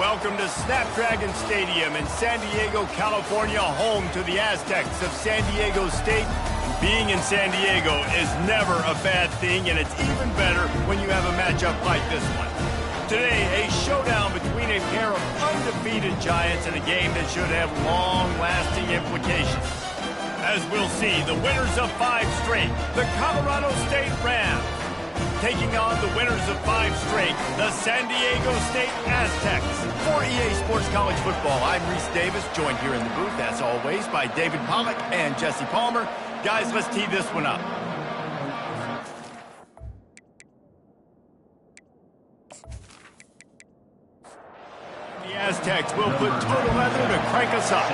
welcome to Snapdragon Stadium in San Diego, California, home to the Aztecs of San Diego State. Being in San Diego is never a bad thing, and it's even better when you have a matchup like this one. Today, a showdown between a pair of undefeated giants in a game that should have long-lasting implications. As we'll see, the winners of 5 straight, the Colorado State Rams, taking on the winners of 5 straight, the San Diego State Aztecs. For EA Sports College Football, I'm Reese Davis, joined here in the booth, as always, by David Pollack and Jesse Palmer. Guys, let's tee this one up. The Aztecs will put total leather to crank us up.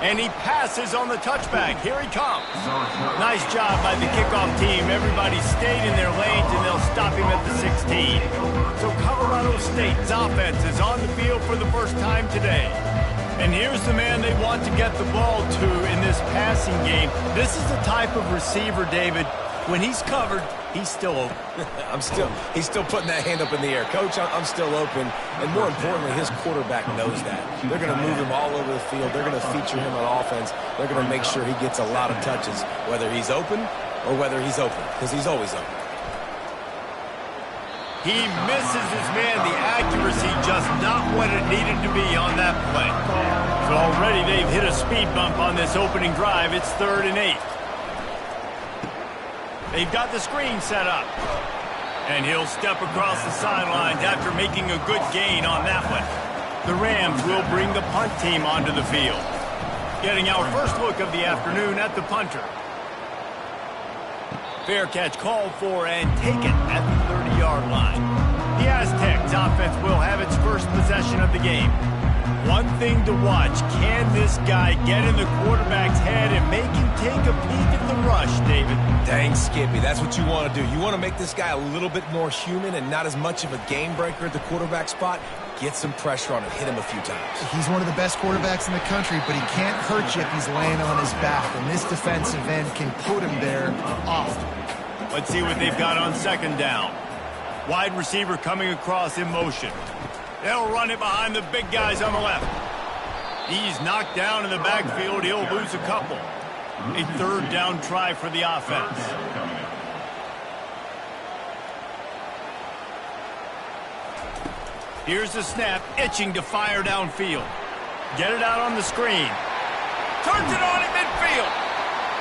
And he passes on the touchback. Here he comes. Nice job by the kickoff team. Everybody stayed in their lanes, and they'll stop him at the 16. So Colorado State's offense is on the field for the first time today. And here's the man they want to get the ball to in this passing game. This is the type of receiver, David, when he's covered, he's still open. He's still putting that hand up in the air. Coach, I'm still open. And more importantly, his quarterback knows that. They're going to move him all over the field. They're going to feature him on offense. They're going to make sure he gets a lot of touches, whether he's open or whether he's open, because he's always open. He misses his man. The accuracy just not what it needed to be on that play. So already they've hit a speed bump on this opening drive. It's 3rd and 8. They've got the screen set up. And he'll step across the sidelines after making a good gain on that one. The Rams will bring the punt team onto the field. Getting our first look of the afternoon at the punter. Fair catch called for and taken at the 30-yard line. The Aztecs offense will have its first possession of the game. One thing to watch, can this guy get in the quarterback's head and make him take a peek at the rush, David? Dang, Skippy, that's what you want to do. You want to make this guy a little bit more human and not as much of a game breaker at the quarterback spot. Get some pressure on him, hit him a few times. He's one of the best quarterbacks in the country, but he can't hurt you if he's laying on his back, and this defensive end can put him there often. Let's see what they've got on 2nd down. Wide receiver coming across in motion. They'll run it behind the big guys on the left. He's knocked down in the backfield. He'll lose a couple. A 3rd down try for the offense. Here's the snap, itching to fire downfield. Get it out on the screen. Turns it on in midfield.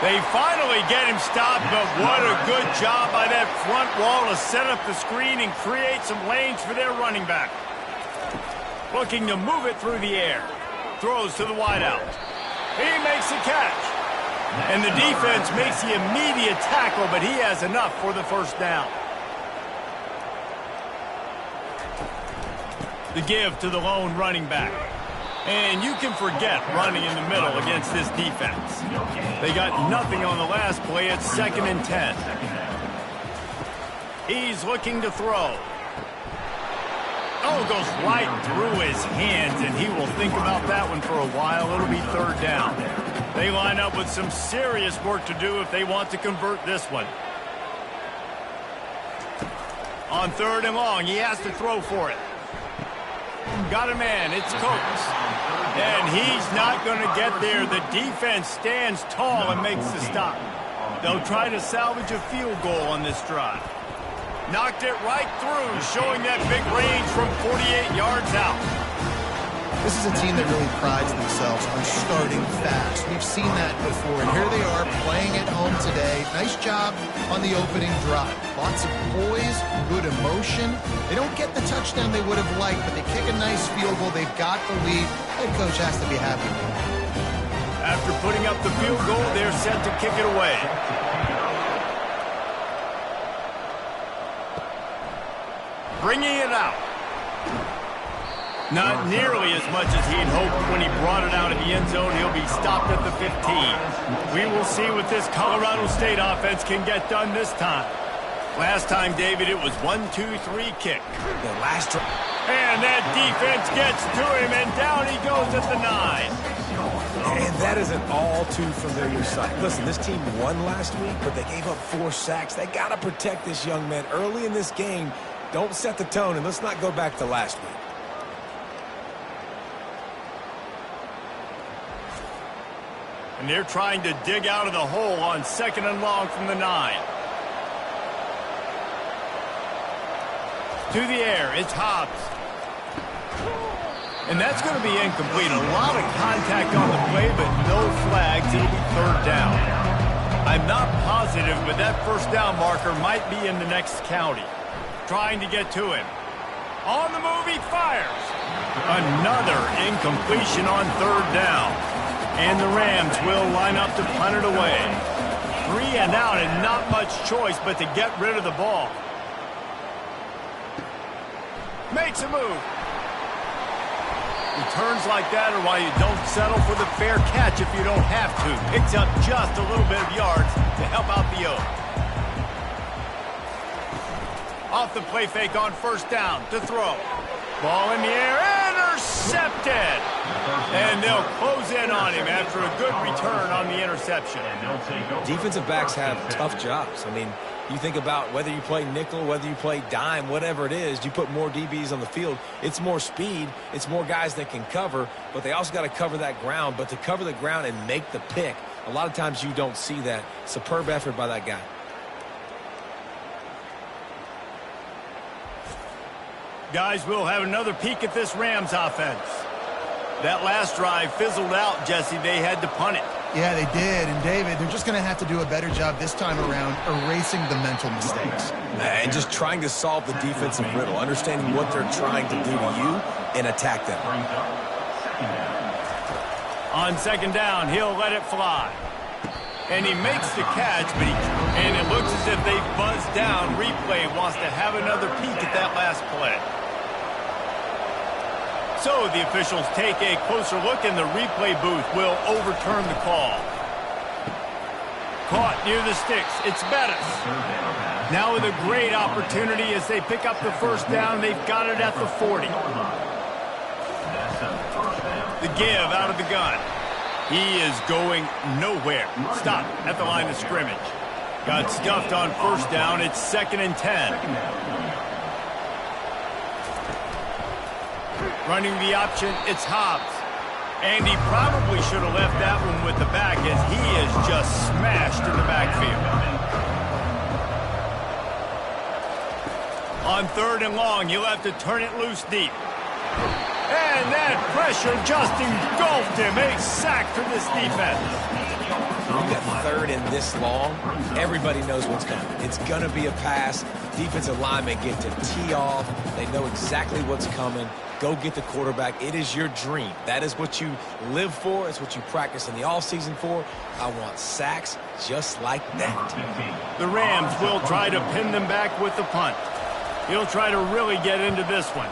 They finally get him stopped, but what a good job by that front wall to set up the screen and create some lanes for their running back. Looking to move it through the air. Throws to the wideout. He makes the catch. And the defense makes the immediate tackle, but he has enough for the 1st down. The give to the lone running back. And you can forget running in the middle against this defense. They got nothing on the last play. It's 2nd and 10. He's looking to throw. Oh, goes right through his hands, and he will think about that one for a while. It'll be 3rd down. They line up with some serious work to do if they want to convert this one. On 3rd and long, he has to throw for it. Got a man, it's Coates. And he's not going to get there. The defense stands tall and makes the stop. They'll try to salvage a field goal on this drive. Knocked it right through, showing that big range from 48 yards out. This is a team that really prides themselves on starting fast. We've seen that before, and here they are playing at home today. Nice job on the opening drive. Lots of poise, good emotion. They don't get the touchdown they would have liked, but they kick a nice field goal. They've got the lead. Head coach has to be happy with it. After putting up the field goal, they're set to kick it away. Bringing it out. Not nearly as much as he'd hoped when he brought it out of the end zone. He'll be stopped at the 15. We will see what this Colorado State offense can get done this time. Last time, David, it was 1-2-3 kick. The last drive. And that defense gets to him, and down he goes at the 9. And that is an all too familiar sight. Listen, this team won last week, but they gave up 4 sacks. They got to protect this young man early in this game. Don't set the tone, and let's not go back to last week. And they're trying to dig out of the hole on 2nd and long from the 9. To the air, it's Hobbs. And that's going to be incomplete. A lot of contact on the play, but no flags. It'll be 3rd down. I'm not positive, but that 1st down marker might be in the next county. Trying to get to him. On the move, he fires. Another incompletion on 3rd down. And the Rams will line up to punt it away. 3 and out, and not much choice but to get rid of the ball. Makes a move. Returns like that are why you don't settle for the fair catch if you don't have to. Picks up just a little bit of yards to help out the Oak. Off the play fake on 1st down to throw. Ball in the air, intercepted. And they'll close in on him after a good return on the interception. Defensive backs have tough jobs. I mean, you think about whether you play nickel, whether you play dime, whatever it is, you put more DBs on the field. It's more speed. It's more guys that can cover, but they also got to cover that ground. But to cover the ground and make the pick, a lot of times you don't see that. Superb effort by that guy. Guys, we'll have another peek at this Rams offense. That last drive fizzled out, Jesse. They had to punt it. Yeah, they did. And, David, they're just going to have to do a better job this time around erasing the mental mistakes. And just trying to solve the defensive riddle, understanding what they're trying to do to you and attack them. On 2nd down, he'll let it fly. And he makes the catch, and it looks as if they buzzed down. Replay wants to have another peek at that last play. So the officials take a closer look, and the replay booth will overturn the call. Caught near the sticks. It's Bettis. Now with a great opportunity as they pick up the 1st down. They've got it at the 40. The give out of the gun. He is going nowhere. Stop at the line of scrimmage. Got stuffed on 1st down. It's 2nd and 10. Running the option, it's Hobbs. And he probably should have left that one with the back as he is just smashed in the backfield. On 3rd and long, he'll have to turn it loose deep. And that pressure just engulfed him. A sack for this defense. You got 3rd and this long, everybody knows what's coming. It's going to be a pass. Defensive linemen get to tee off. They know exactly what's coming. Go get the quarterback. It is your dream. That is what you live for. It's what you practice in the offseason for. I want sacks just like that. The Rams will try to pin them back with the punt. He'll try to really get into this one.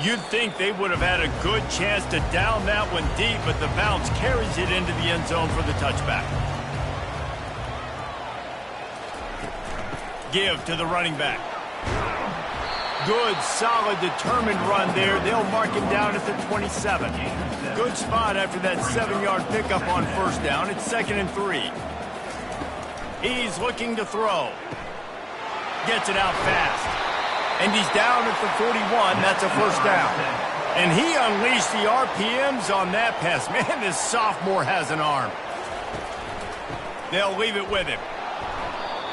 You'd think they would have had a good chance to down that one deep, but the bounce carries it into the end zone for the touchback. Give to the running back. Good, solid, determined run there. They'll mark him down at the 27. Good spot after that 7-yard pickup on 1st down. It's 2nd and 3. He's looking to throw. Gets it out fast. And he's down at the 41. That's a 1st down. And he unleashed the RPMs on that pass. Man, this sophomore has an arm. They'll leave it with him.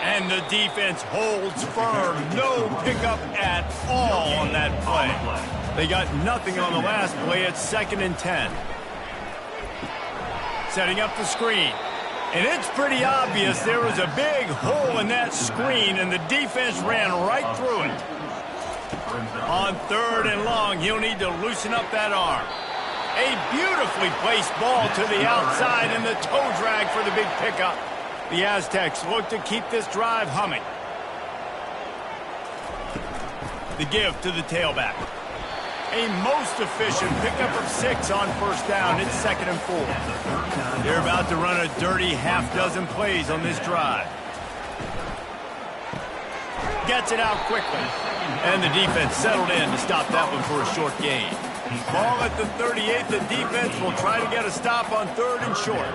And the defense holds firm. No pickup at all on that play. They got nothing on the last play. It's 2nd and 10. Setting up the screen. And it's pretty obvious there was a big hole in that screen, and the defense ran right through it. On 3rd and long, he'll need to loosen up that arm. A beautifully placed ball to the outside, and the toe drag for the big pickup. The Aztecs look to keep this drive humming. The give to the tailback. A most efficient pickup of 6 on 1st down. It's 2nd and 4. They're about to run a dirty half-dozen plays on this drive. gets it out quickly. And the defense settled in to stop that one for a short gain. Ball at the 38. The defense will try to get a stop on 3rd and short.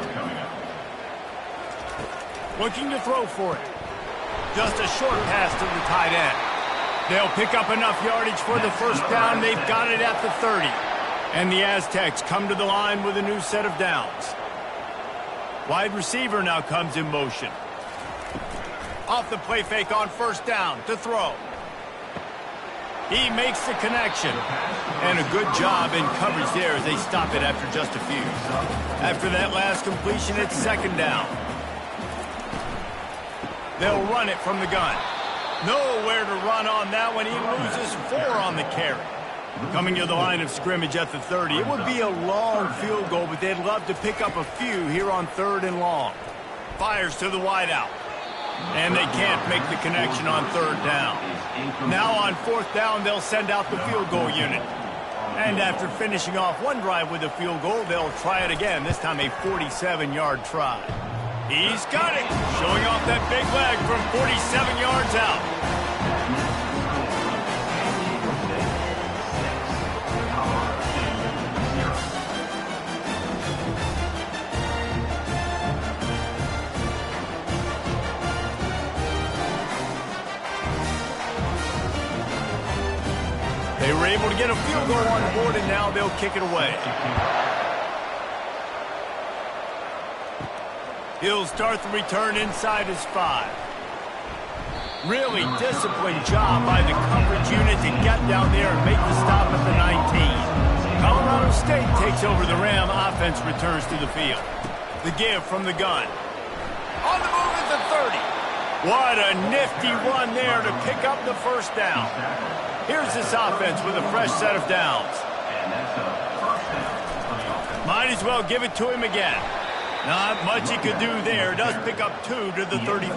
Looking to throw for it. Just a short pass to the tight end. They'll pick up enough yardage for the first down. They've got it at the 30. And the Aztecs come to the line with a new set of downs. Wide receiver now comes in motion. Off the play fake on 1st down to throw. He makes the connection. And a good job in coverage there as they stop it after just a few. After that last completion, it's 2nd down. They'll run it from the gun. Nowhere to run on that one. He loses 4 on the carry. Coming to the line of scrimmage at the 30. It would be a long field goal, but they'd love to pick up a few here on 3rd and long. Fires to the wideout. And they can't make the connection on 3rd down. Now on 4th down, they'll send out the field goal unit. And after finishing off one drive with a field goal, they'll try it again, this time a 47-yard try. He's got it, showing off that big leg from 47 yards out. They were able to get a field goal on the board, and now they'll kick it away. He'll start the return inside his 5. Really disciplined job by the coverage unit to get down there and make the stop at the 19. Colorado State takes over the Ram. Offense returns to the field. The give from the gun. On the move at the 30. What a nifty run there to pick up the 1st down. Here's this offense with a fresh set of downs. Might as well give it to him again. Not much he could do there. Does pick up 2 to the 34.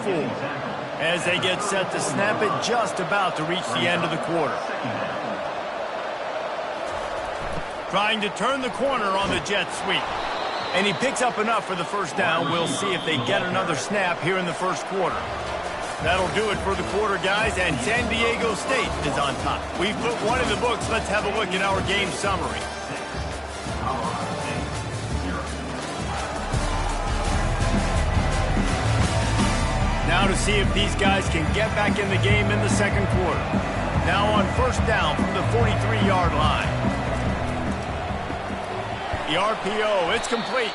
As they get set to snap it, just about to reach the end of the quarter. Trying to turn the corner on the jet sweep. And he picks up enough for the 1st down. We'll see if they get another snap here in the 1st quarter. That'll do it for the quarter, guys, and San Diego State is on top. We put one in the books. Let's have a look at our game summary. Now to see if these guys can get back in the game in the 2nd quarter. Now on 1st down from the 43-yard line. The RPO, it's complete.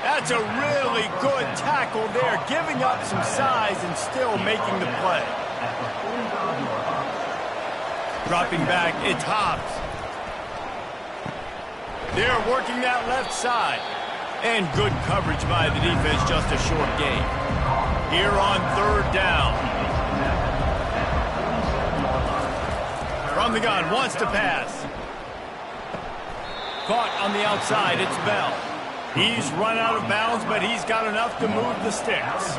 That's a really good tackle there, giving up some size and still making the play. Dropping back, it's Hobbs. They're working that left side. And good coverage by the defense, just a short gain. Here on 3rd down. From the gun, wants to pass. Caught on the outside, it's Bell. He's run out of bounds, but he's got enough to move the sticks.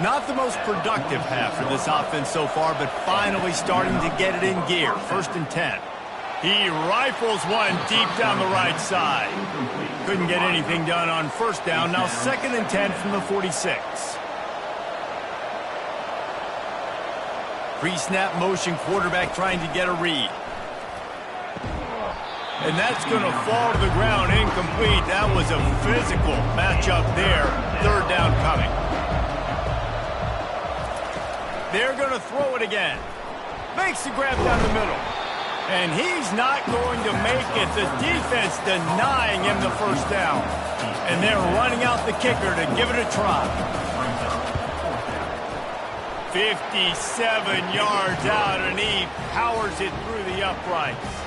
Not the most productive half for this offense so far, but finally starting to get it in gear. 1st and 10. He rifles one deep down the right side. Couldn't get anything done on 1st down. Now 2nd and 10 from the 46. Pre-snap motion, quarterback trying to get a read. And that's going to fall to the ground incomplete. That was a physical matchup there. 3rd down coming. They're going to throw it again. Makes the grab down the middle. And he's not going to make it. The defense denying him the 1st down. And they're running out the kicker to give it a try. 57 yards out, and he powers it through the uprights.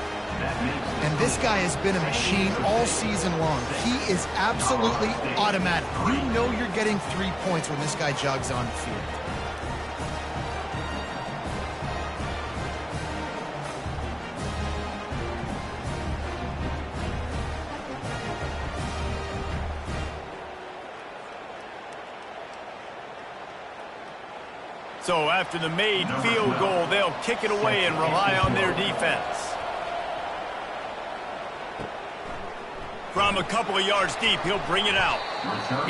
And this guy has been a machine all season long. He is absolutely automatic. You know you're getting 3 points when this guy jogs on the field. So after the made field goal, they'll kick it away and rely on their defense. From a couple of yards deep, he'll bring it out.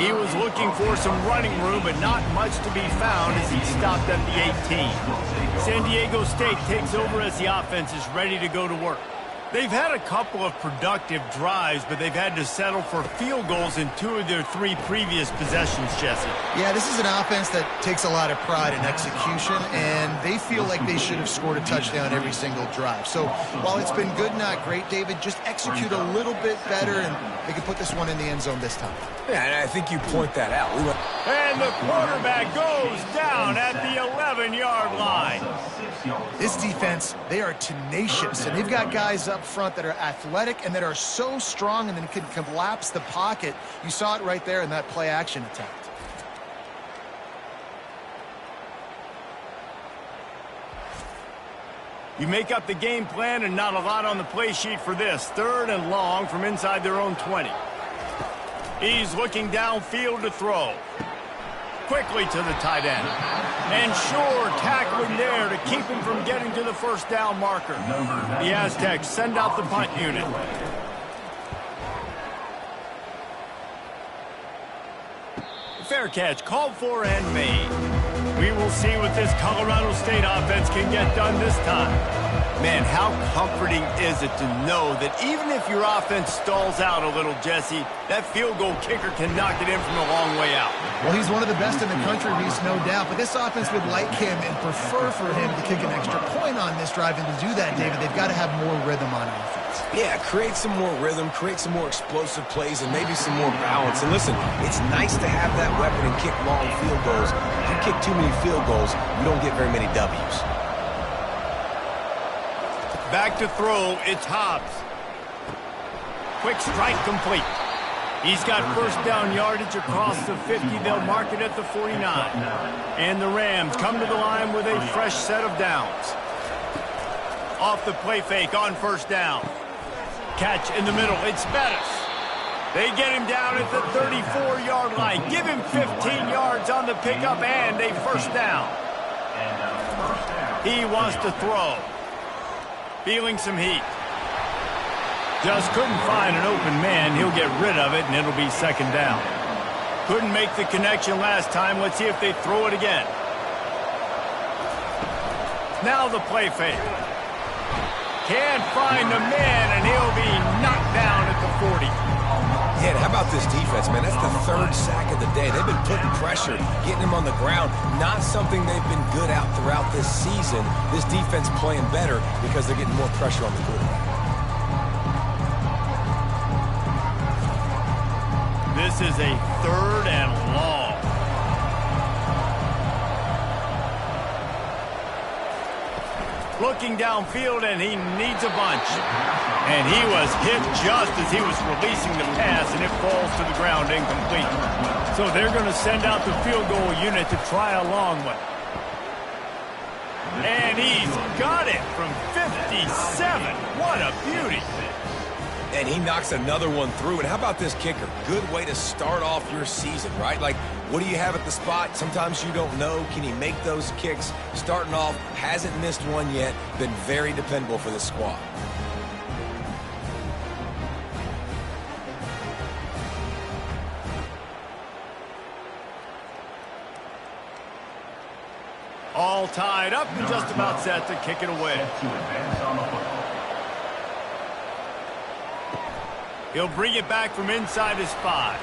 He was looking for some running room, but not much to be found as he stopped at the 18. San Diego State takes over as the offense is ready to go to work. They've had a couple of productive drives, but they've had to settle for field goals in 2 of their 3 previous possessions, Jesse. Yeah, this is an offense that takes a lot of pride in execution, and they feel like they should have scored a touchdown every single drive. So while it's been good, not great, David, just execute a little bit better, and they can put this one in the end zone this time. Yeah, and I think you point that out. And the quarterback goes down at the 11-yard line. This defense, they are tenacious, and they've got guys up front that are athletic and that are so strong and then can collapse the pocket. You saw it right there in that play-action attempt. You make up the game plan and not a lot on the play sheet for this. 3rd and long from inside their own 20. He's looking downfield to throw. Quickly to the tight end. And sure, tackling there to keep him from getting to the first down marker. The Aztecs send out the punt unit. Fair catch, called for and made. We will see what this Colorado State offense can get done this time. Man, how comforting is it to know that even if your offense stalls out a little, Jesse, that field goal kicker can knock it in from a long way out. Well, he's one of the best in the country, Reese, no doubt. But this offense would like him and prefer for him to kick an extra point on this drive. And to do that, David, they've got to have more rhythm on offense. Yeah, create some more rhythm, create some more explosive plays, and maybe some more balance. And listen, it's nice to have that weapon and kick long field goals. If you kick too many field goals, you don't get very many W's. Back to throw, it's Hobbs. Quick strike complete. He's got first down yardage across the 50. They'll mark it at the 49. And the Rams come to the line with a fresh set of downs. Off the play fake on first down. Catch in the middle, it's Bettis. They get him down at the 34-yard line. Give him 15 yards on the pickup and a first down. He wants to throw. Feeling some heat. Just couldn't find an open man. He'll get rid of it, and it'll be second down. Couldn't make the connection last time. Let's see if they throw it again. Now the play fake. Can't find the man, and he'll be knocked down at the 40. Yeah, and how about this defense, man? That's the 3rd sack of the day. They've been putting pressure, getting him on the ground. Not something they've been good at throughout this season. This defense playing better because they're getting more pressure on the quarterback. This is a 3rd and long. Looking downfield, and he needs a bunch. And he was hit just as he was releasing the pass, and it falls to the ground incomplete. So they're going to send out the field goal unit to try a long one. And he's got it from 57. What a beauty. And he knocks another one through. And how about this kicker? Good way to start off your season, right? Like, what do you have at the spot? Sometimes you don't know. Can he make those kicks? Starting off, hasn't missed one yet. Been very dependable for this squad. All tied up and just about set to kick it away. He'll bring it back from inside his 5.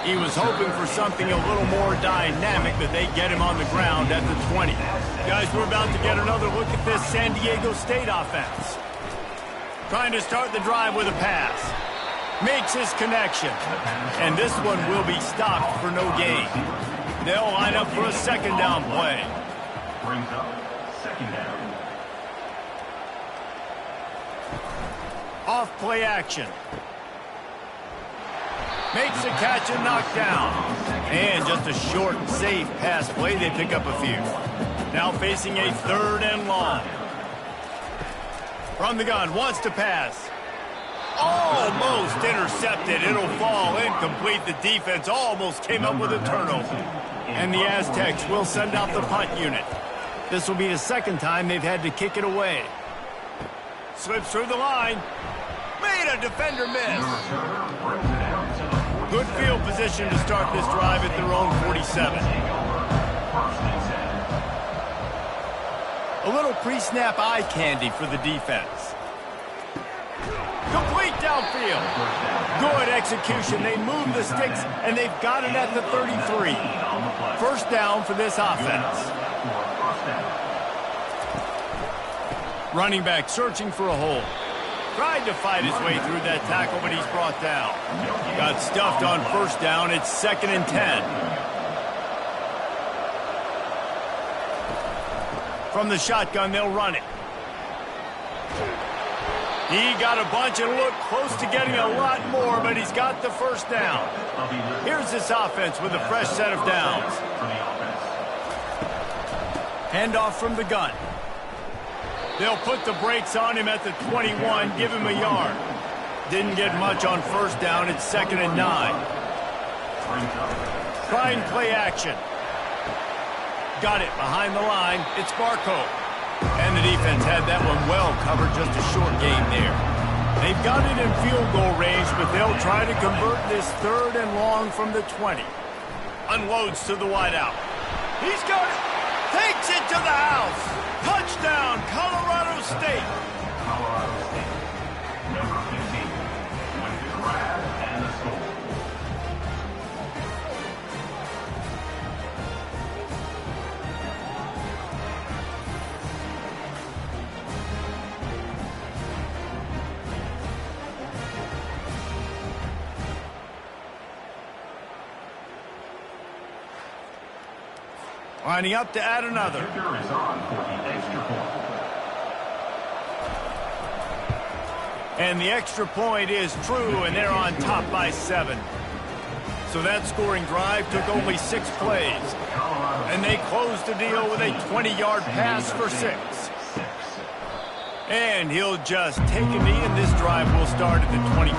He was hoping for something a little more dynamic, but they get him on the ground at the 20. Guys, we're about to get another look at this San Diego State offense. Trying to start the drive with a pass. Makes his connection. And this one will be stopped for no gain. They'll line up for a second down play. Brings up second down. Off play action. Makes a catch and knocked down. And just a short, safe pass play. They pick up a few. Now facing a 3rd and long. From the gun, wants to pass. Almost intercepted. It'll fall incomplete. The defense almost came up with a turnover. And the Aztecs will send out the punt unit. This will be the second time they've had to kick it away. Slips through the line. complete. A defender missed. Good field position to start this drive at their own 47. A little pre-snap eye candy for the defense. Complete downfield. Good execution. They move the sticks, and they've got it at the 33. First down for this offense. Running back searching for a hole. Tried to fight his way through that tackle, but he's brought down. Got stuffed on first down. It's 2nd and 10. From the shotgun, they'll run it. He got a bunch and looked close to getting a lot more, but he's got the first down. Here's this offense with a fresh set of downs. Handoff from the gun. They'll put the brakes on him at the 21, give him a yard. Didn't get much on first down. It's 2nd and 9. Try and play action. Got it behind the line. It's Barco. And the defense had that one well covered, just a short game there. They've got it in field goal range, but they'll try to convert this 3rd and long from the 20. Unloads to the wideout. He's got it. Takes it to the house. Touchdown, Colorado State. Colorado State. Number 15. With the grab and the score. Lining up to add another. Kicker is on for the extra point. And the extra point is true, and they're on top by 7. So that scoring drive took only 6 plays. And they closed the deal with a 20-yard pass for 6. And he'll just take a knee, and this drive will start at the 25.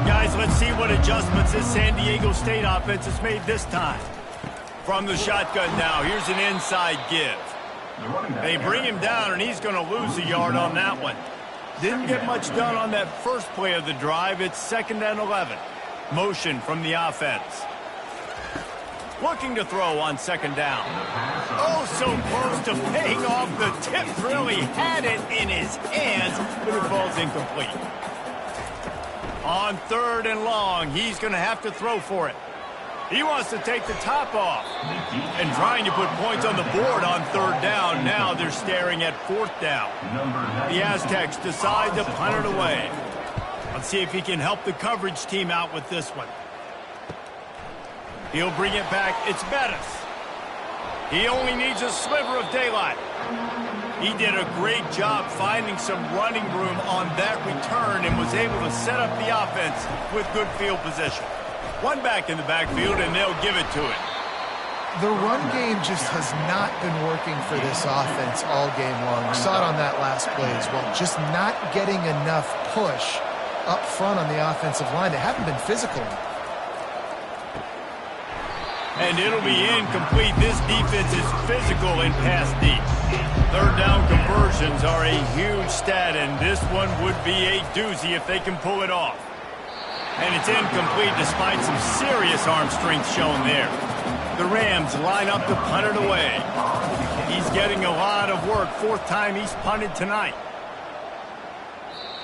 Guys, let's see what adjustments this San Diego State offense has made this time. From the shotgun now, here's an inside give. They bring him down, and he's going to lose a yard on that one. Didn't get much done on that first play of the drive. It's 2nd and 11. Motion from the offense. Looking to throw on 2nd down. Oh, so close to paying off. The tip really had it in his hands, but it falls incomplete. On 3rd and long, he's going to have to throw for it. He wants to take the top off. And trying to put points on the board on 3rd down. Now they're staring at 4th down. The Aztecs decide to punt it away. Let's see if he can help the coverage team out with this one. He'll bring it back. It's Bettis. He only needs a sliver of daylight. He did a great job finding some running room on that return and was able to set up the offense with good field position. One back in the backfield, and they'll give it to it. The run game just has not been working for this offense all game long. We saw it on that last play as well. Just not getting enough push up front on the offensive line. They haven't been physical. And it'll be incomplete. This defense is physical in pass deep. 3rd down conversions are a huge stat, and this one would be a doozy if they can pull it off. And it's incomplete despite some serious arm strength shown there. The Rams line up to punt it away. He's getting a lot of work. 4th time he's punted tonight.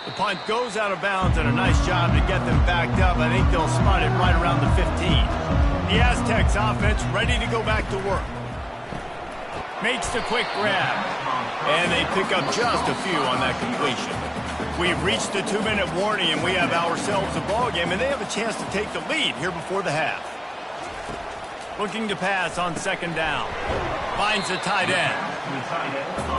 The punt goes out of bounds, and a nice job to get them backed up. I think they'll spot it right around the 15. The Aztecs offense ready to go back to work. Makes the quick grab. And they pick up just a few on that completion. We've reached the 2-minute warning, and we have ourselves a ball game, and they have a chance to take the lead here before the half. Looking to pass on 2nd down. Finds the tight end.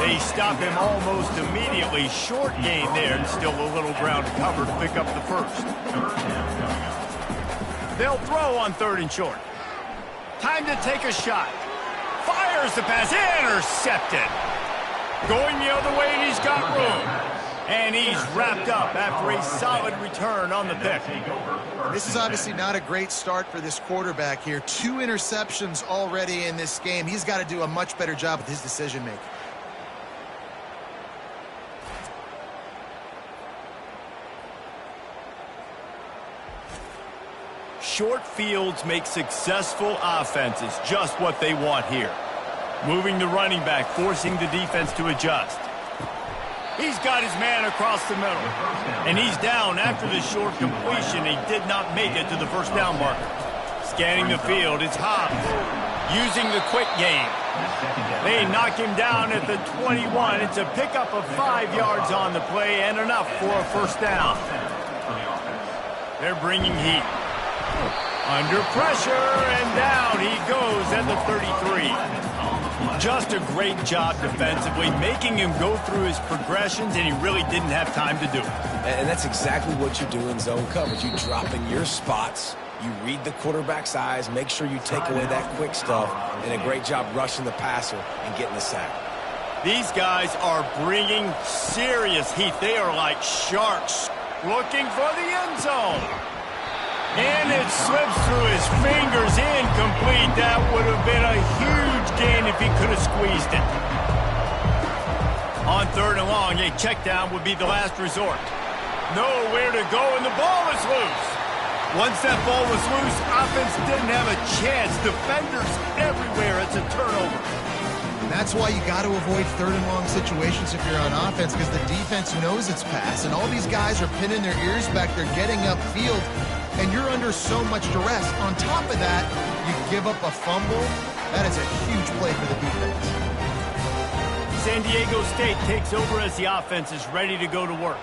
They stop him almost immediately. Short gain there, and still a little ground to cover to pick up the first. They'll throw on 3rd and short. Time to take a shot. Fires the pass. Intercepted. Going the other way, and he's got room. And he's wrapped up after a solid return on the pick. This is obviously not a great start for this quarterback here. 2 interceptions already in this game. He's got to do a much better job with his decision-making. Short fields make successful offenses just what they want here. Moving the running back, forcing the defense to adjust. He's got his man across the middle. And he's down after the short completion. He did not make it to the first down marker. Scanning the field, it's Hobbs using the quick game. They knock him down at the 21. It's a pickup of 5 yards on the play and enough for a first down. They're bringing heat. Under pressure, and down he goes at the 33. Just a great job defensively, making him go through his progressions, and he really didn't have time to do it. And that's exactly what you do in zone coverage. You drop in your spots, you read the quarterback's eyes, make sure you take away that quick stuff, and a great job rushing the passer and getting the sack. These guys are bringing serious heat. They are like sharks looking for the end zone. And it slips through his fingers, incomplete. That would have been a huge gain if he could have squeezed it. On 3rd and long, a check down would be the last resort. Nowhere to go, and the ball is loose. Once that ball was loose, offense didn't have a chance. Defenders everywhere. It's a turnover. And that's why you got to avoid 3rd and long situations if you're on offense, because the defense knows it's pass. And all these guys are pinning their ears back. They're getting upfield. And you're under so much duress. On top of that, you give up a fumble. That is a huge play for the defense. San Diego State takes over as the offense is ready to go to work.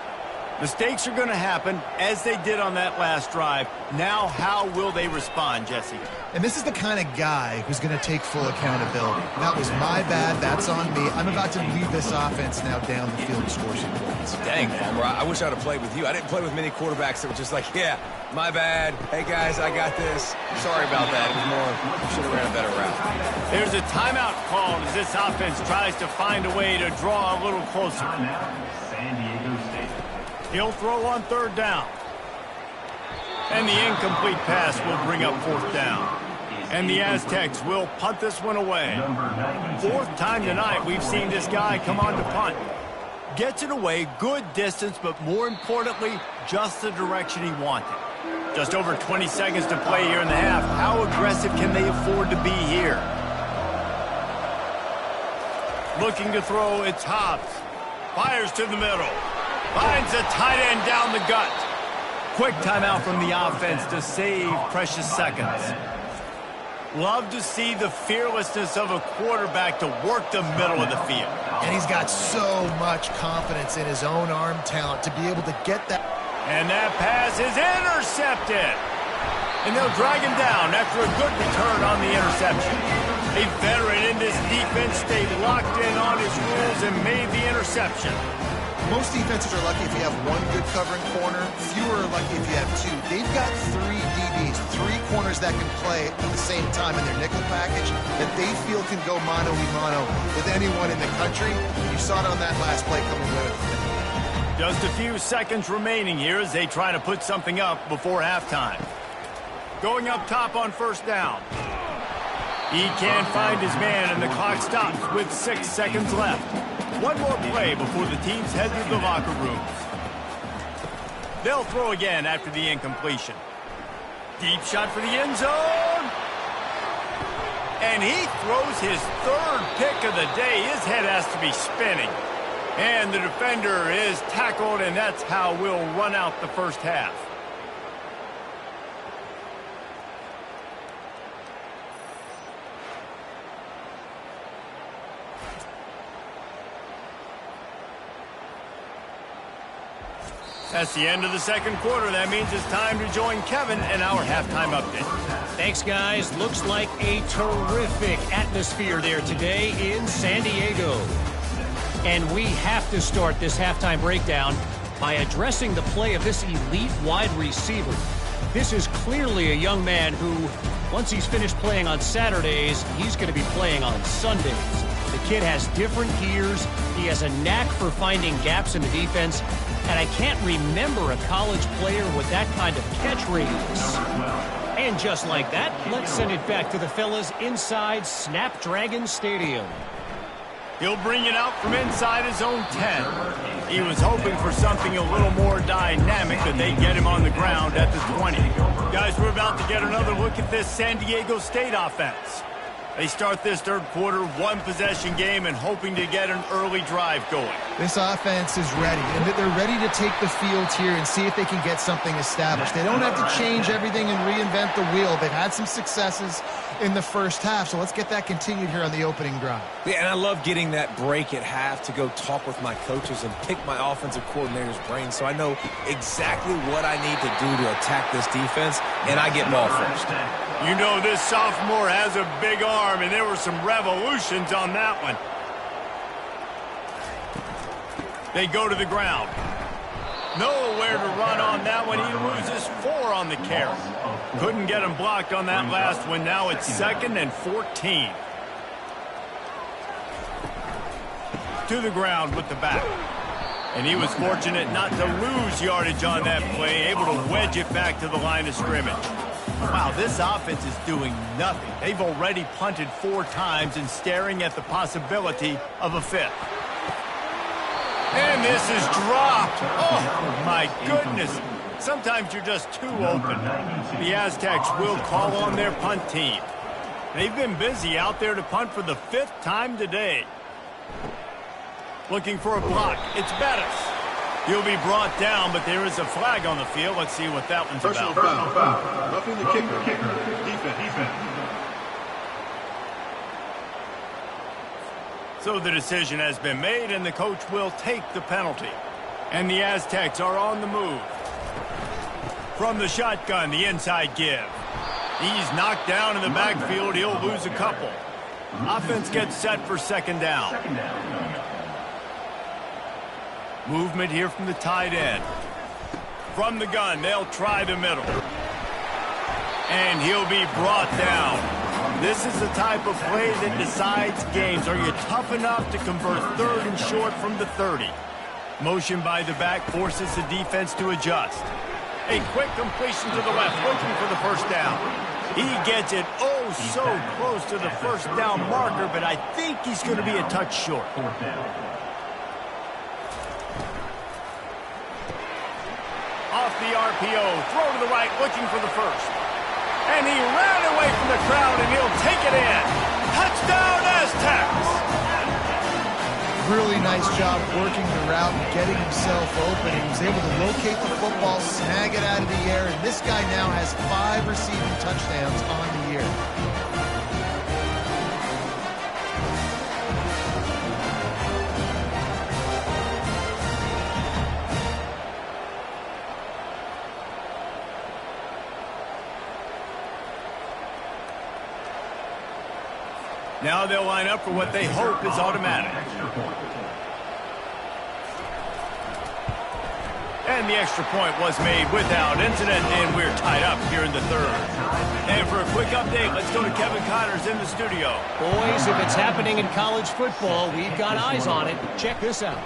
Mistakes are going to happen, as they did on that last drive. Now, how will they respond, Jesse? And this is the kind of guy who's going to take full accountability. That was my bad. That's on me. I'm about to lead this offense now down the field to score some points. Dang, Palmer, I wish I'd have played with you. I didn't play with many quarterbacks that were just like, yeah, my bad. Hey, guys, I got this. Sorry about that. It was more, should have ran a better route. There's a timeout called as this offense tries to find a way to draw a little closer. San Diego State. He'll throw on 3rd down. And the incomplete pass will bring up 4th down. And the Aztecs will punt this one away. 4th time tonight we've seen this guy come on to punt. Gets it away, good distance, but more importantly, just the direction he wanted. Just over 20 seconds to play here in the half. How aggressive can they afford to be here? Looking to throw, it's Hobbs. Fires to the middle. Finds a tight end down the gut. Quick timeout from the offense to save precious seconds. Love to see the fearlessness of a quarterback to work the middle of the field. And he's got so much confidence in his own arm talent to be able to get that. And that pass is intercepted. And they'll drag him down after a good return on the interception. A veteran in this defense stayed locked in on his rules and made the interception. Most defenses are lucky if you have one good covering corner. Fewer are lucky if you have two. They've got 3 DBs, 3 corners that can play at the same time in their nickel package that they feel can go mano-a-mano with anyone in the country. You saw it on that last play coming with it. Just a few seconds remaining here as they try to put something up before halftime. Going up top on 1st down. He can't find his man, and the clock stops with 6 seconds left. One more play before the teams head to the locker rooms. They'll throw again after the incompletion. Deep shot for the end zone. And he throws his 3rd pick of the day. His head has to be spinning. And the defender is tackled, and that's how we'll run out the first half. That's the end of the 2nd quarter. That means it's time to join Kevin in our halftime update. Thanks, guys. Looks like a terrific atmosphere there today in San Diego. And we have to start this halftime breakdown by addressing the play of this elite wide receiver. This is clearly a young man who, once he's finished playing on Saturdays, he's going to be playing on Sundays. The kid has different gears. He has a knack for finding gaps in the defense. And I can't remember a college player with that kind of catch radius. And just like that, let's send it back to the fellas inside Snapdragon Stadium. He'll bring it out from inside his own 10. He was hoping for something a little more dynamic, but they get him on the ground at the 20. Guys, we're about to get another look at this San Diego State offense. They start this third quarter, one-possession game, and hoping to get an early drive going. This offense is ready, and they're ready to take the field here and see if they can get something established. They don't have to change everything and reinvent the wheel. They've had some successes in the first half, so let's get that continued here on the opening drive. Yeah, and I love getting that break at half to go talk with my coaches and pick my offensive coordinator's brain so I know exactly what I need to do to attack this defense, and I get ball first. You know this sophomore has a big arm, and there were some revolutions on that one. They go to the ground. Nowhere to run on that one. He loses 4 on the carry. Couldn't get him blocked on that last one. Now it's 2nd and 14. To the ground with the back. And he was fortunate not to lose yardage on that play, able to wedge it back to the line of scrimmage. Wow, this offense is doing nothing. They've already punted 4 times and staring at the possibility of a 5th. And this is dropped. Oh, my goodness. Sometimes you're just too open. The Aztecs will call on their punt team. They've been busy out there to punt for the 5th time today. Looking for a block. It's Bettis. He'll be brought down, but there is a flag on the field. Let's see what that one's about. Personal foul. Roughing the kicker. Defense. So the decision has been made, and the coach will take the penalty. And the Aztecs are on the move. From the shotgun, the inside give. He's knocked down in the backfield. He'll lose a couple. Offense gets set for 2nd down. Movement here from the tight end. From the gun, they'll try the middle. And he'll be brought down. This is the type of play that decides games. Are you tough enough to convert 3rd and short from the 30? Motion by the back forces the defense to adjust. A quick completion to the left, looking for the first down. He gets it oh so close to the first down marker, but I think he's going to be a touch short. Off the RPO, throw to the right, looking for the first. And he ran away from the crowd, and he'll take it in. Touchdown, Aztecs! Really nice job working the route and getting himself open. He was able to locate the football, snag it out of the air, and this guy now has 5 receiving touchdowns on the year. Now they'll line up for what they hope is automatic. And the extra point was made without incident, and we're tied up here in the 3rd. And for a quick update, let's go to Kevin Connors in the studio. Boys, if it's happening in college football, we've got eyes on it. Check this out.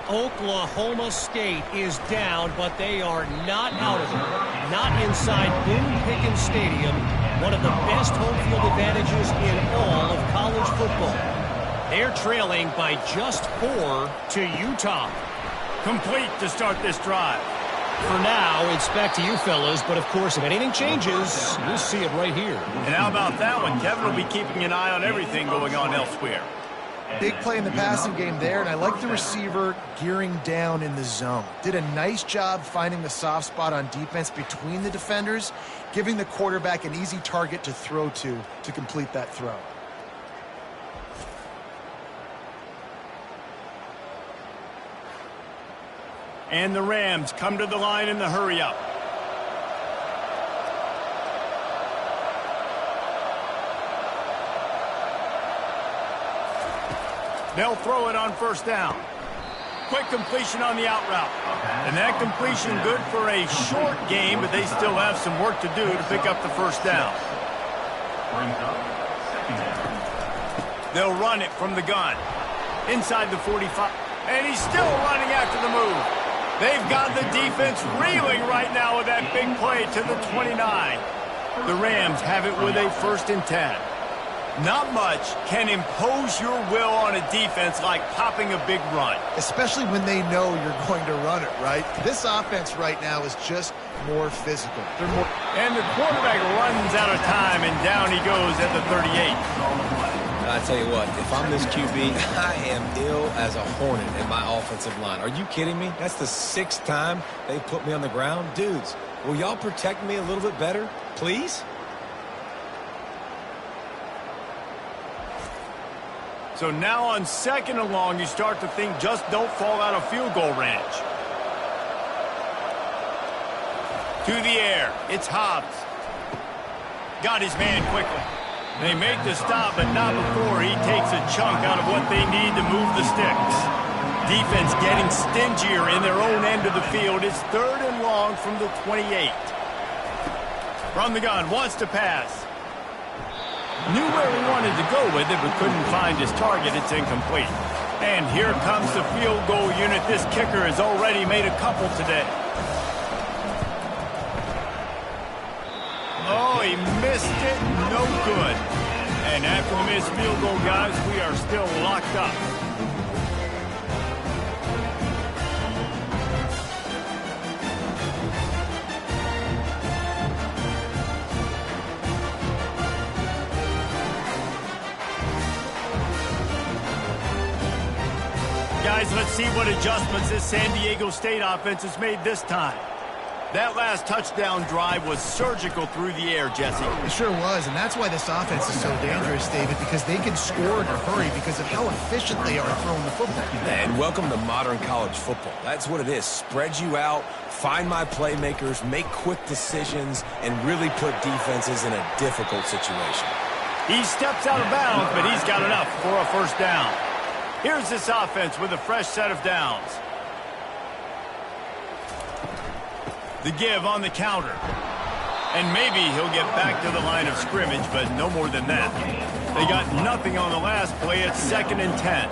Oklahoma State is down, but they are not out of it. Not inside Boone Pickens Stadium, one of the best home field advantages in all of college football. They're trailing by just 4 to Utah. Complete to start this drive. For now, it's back to you fellas, but of course, if anything changes, we'll see it right here. And how about that one? Kevin will be keeping an eye on everything going on elsewhere. Big play in the passing game there, and I like the receiver gearing down in the zone. Did a nice job finding the soft spot on defense between the defenders, giving the quarterback an easy target to throw to complete that throw. And the Rams come to the line in the hurry-up. They'll throw it on first down. Quick completion on the out route. And that completion good for a short game, but they still have some work to do to pick up the first down. They'll run it from the gun. Inside the 45. And he's still running after the move. They've got the defense reeling right now with that big play to the 29. The Rams have it with a 1st and 10. Not much can impose your will on a defense like popping a big run. Especially when they know you're going to run it, right? This offense right now is just more physical. And the quarterback runs out of time, and down he goes at the 38. I tell you what, if I'm this QB, I am ill as a hornet in my offensive line. Are you kidding me? That's the 6th time they put me on the ground. Dudes, will y'all protect me a little bit better, please? So now on 2nd and long, you start to think just don't fall out of field goal range. To the air, it's Hobbs. Got his man quickly. They make the stop, but not before he takes a chunk out of what they need to move the sticks. Defense getting stingier in their own end of the field. It's 3rd and long from the 28. From the gun, wants to pass. Knew where he wanted to go with it, but couldn't find his target. It's incomplete. And here comes the field goal unit. This kicker has already made a couple today. Oh, he missed it. No good. And after the missed field goal, guys, we are still locked up. Guys, let's see what adjustments this San Diego State offense has made this time. That last touchdown drive was surgical through the air, Jesse. It sure was, and that's why this offense is so dangerous, David, because they can score in a hurry because of how efficient they are throwing the football. And welcome to modern college football. That's what it is. Spread you out, find my playmakers, make quick decisions, and really put defenses in a difficult situation. He steps out of bounds, but he's got enough for a first down. Here's this offense with a fresh set of downs. The give on the counter. And maybe he'll get back to the line of scrimmage, but no more than that. They got nothing on the last play. It's 2nd and 10.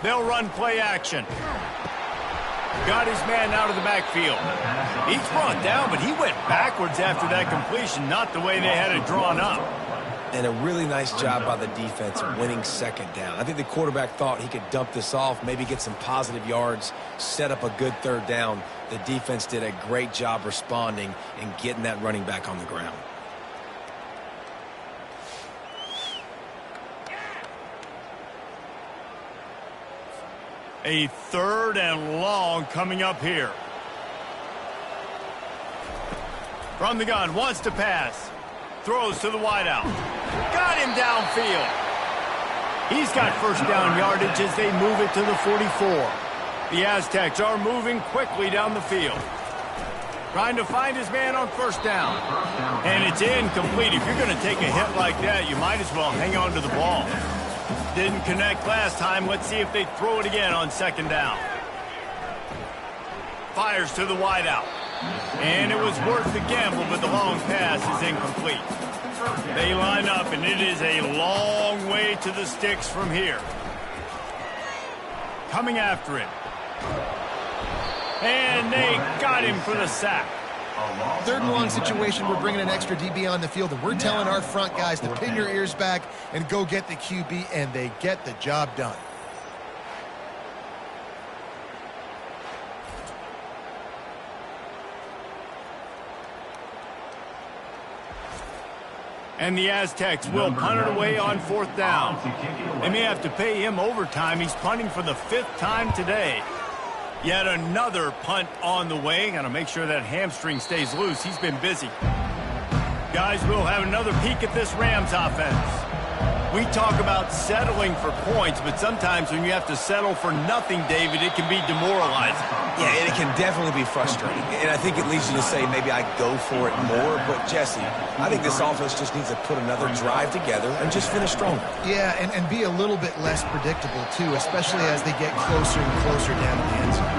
They'll run play action. Got his man out of the backfield. He's brought down, but he went backwards after that completion, not the way they had it drawn up. And a really nice job by the defense winning 2nd down. I think the quarterback thought he could dump this off, maybe get some positive yards, set up a good 3rd down. The defense did a great job responding and getting that running back on the ground. A 3rd and long coming up here. From the gun, wants to pass. Throws to the wideout. Got him downfield. He's got first down yardage as they move it to the 44. The Aztecs are moving quickly down the field. Trying to find his man on first down. And it's incomplete. If you're going to take a hit like that, you might as well hang on to the ball. Didn't connect last time. Let's see if they throw it again on 2nd down. Fires to the wideout. And it was worth the gamble, but the long pass is incomplete. They line up, and it is a long way to the sticks from here. Coming after it. And they got him for the sack. 3rd and long situation, we're bringing an extra DB on the field, and we're telling our front guys to pin your ears back and go get the QB, and they get the job done. And the Aztecs will punt it away on 4th down. They may have to pay him overtime. He's punting for the 5th time today. Yet another punt on the way. Got to make sure that hamstring stays loose. He's been busy. Guys, we'll have another peek at this Rams offense. We talk about settling for points, but sometimes when you have to settle for nothing, David, it can be demoralizing. Yeah, and it can definitely be frustrating. And I think it leads you to say maybe I go for it more. But, Jesse, I think this offense just needs to put another drive together and just finish stronger. Yeah, and be a little bit less predictable, too, especially as they get closer and closer down to the end zone.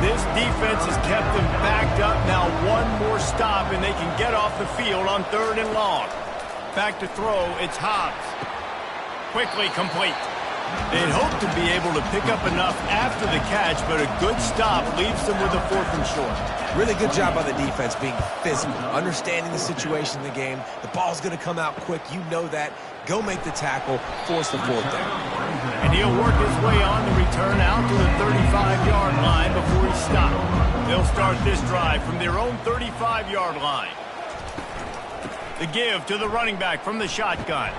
This defense has kept them backed up. Now one more stop, and they can get off the field on 3rd and long. Back to throw, it's Hobbs. Quickly complete. They'd hope to be able to pick up enough after the catch, but a good stop leaves them with a 4th and short. Really good job by the defense being physical, understanding the situation in the game. The ball's going to come out quick. You know that. Go make the tackle, force the 4th down. And he'll work his way on the return out to the 35-yard line before he's stopped. They'll start this drive from their own 35-yard line. The give to the running back from the shotgun.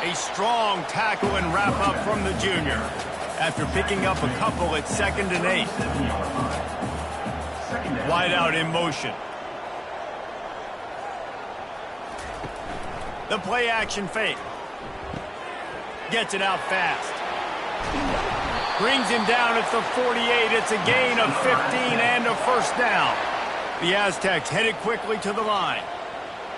A strong tackle and wrap-up from the junior after picking up a couple at 2nd and 8. Wide out in motion. The play-action fake. Gets it out fast. Brings him down at the 48. It's a gain of 15 and a 1st down. The Aztecs headed quickly to the line.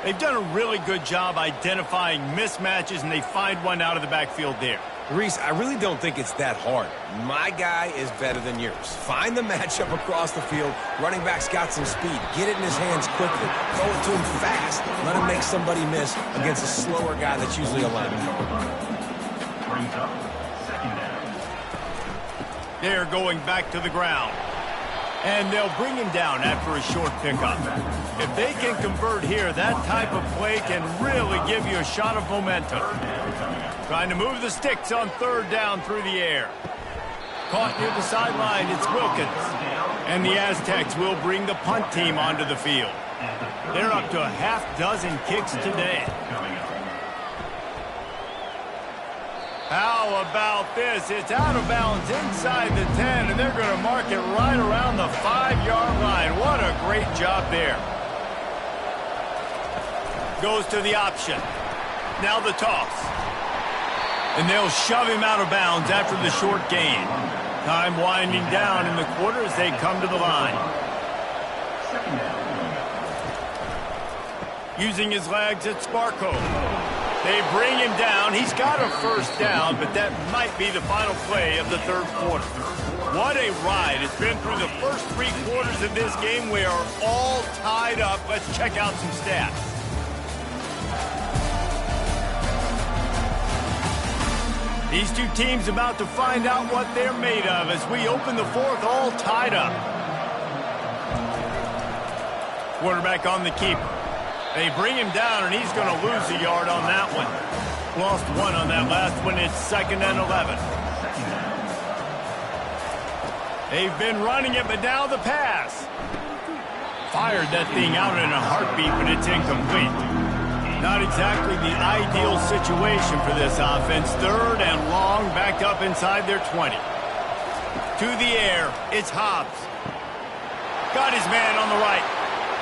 They've done a really good job identifying mismatches, and they find one out of the backfield there. Reese, I really don't think it's that hard. My guy is better than yours. Find the matchup across the field. Running back's got some speed. Get it in his hands quickly. Throw it to him fast. Let him make somebody miss against a slower guy that's usually a linebacker. Brings up 2nd down. They're going back to the ground. And they'll bring him down after a short pickup. If they can convert here, that type of play can really give you a shot of momentum. Trying to move the sticks on 3rd down through the air. Caught near the sideline, it's Wilkins. And the Aztecs will bring the punt team onto the field. They're up to a half-dozen kicks today. How about this? It's out of bounds inside the 10, and they're going to mark it right around the 5-yard line. What a great job there. Goes to the option. Now the toss. And they'll shove him out of bounds after the short gain. Time winding down in the quarter as they come to the line. Using his legs, it's Sparko. They bring him down. He's got a 1st down, but that might be the final play of the 3rd quarter. What a ride. It's been through the first 3 quarters of this game. We are all tied up. Let's check out some stats. These two teams about to find out what they're made of as we open the 4th all tied up. Quarterback on the keeper. They bring him down, and he's going to lose a yard on that one. Lost 1 on that last one. It's 2nd and 11. They've been running it, but now the pass. Fired that thing out in a heartbeat, but it's incomplete. Not exactly the ideal situation for this offense. 3rd and long, backed up inside their 20. To the air, it's Hobbs. Got his man on the right.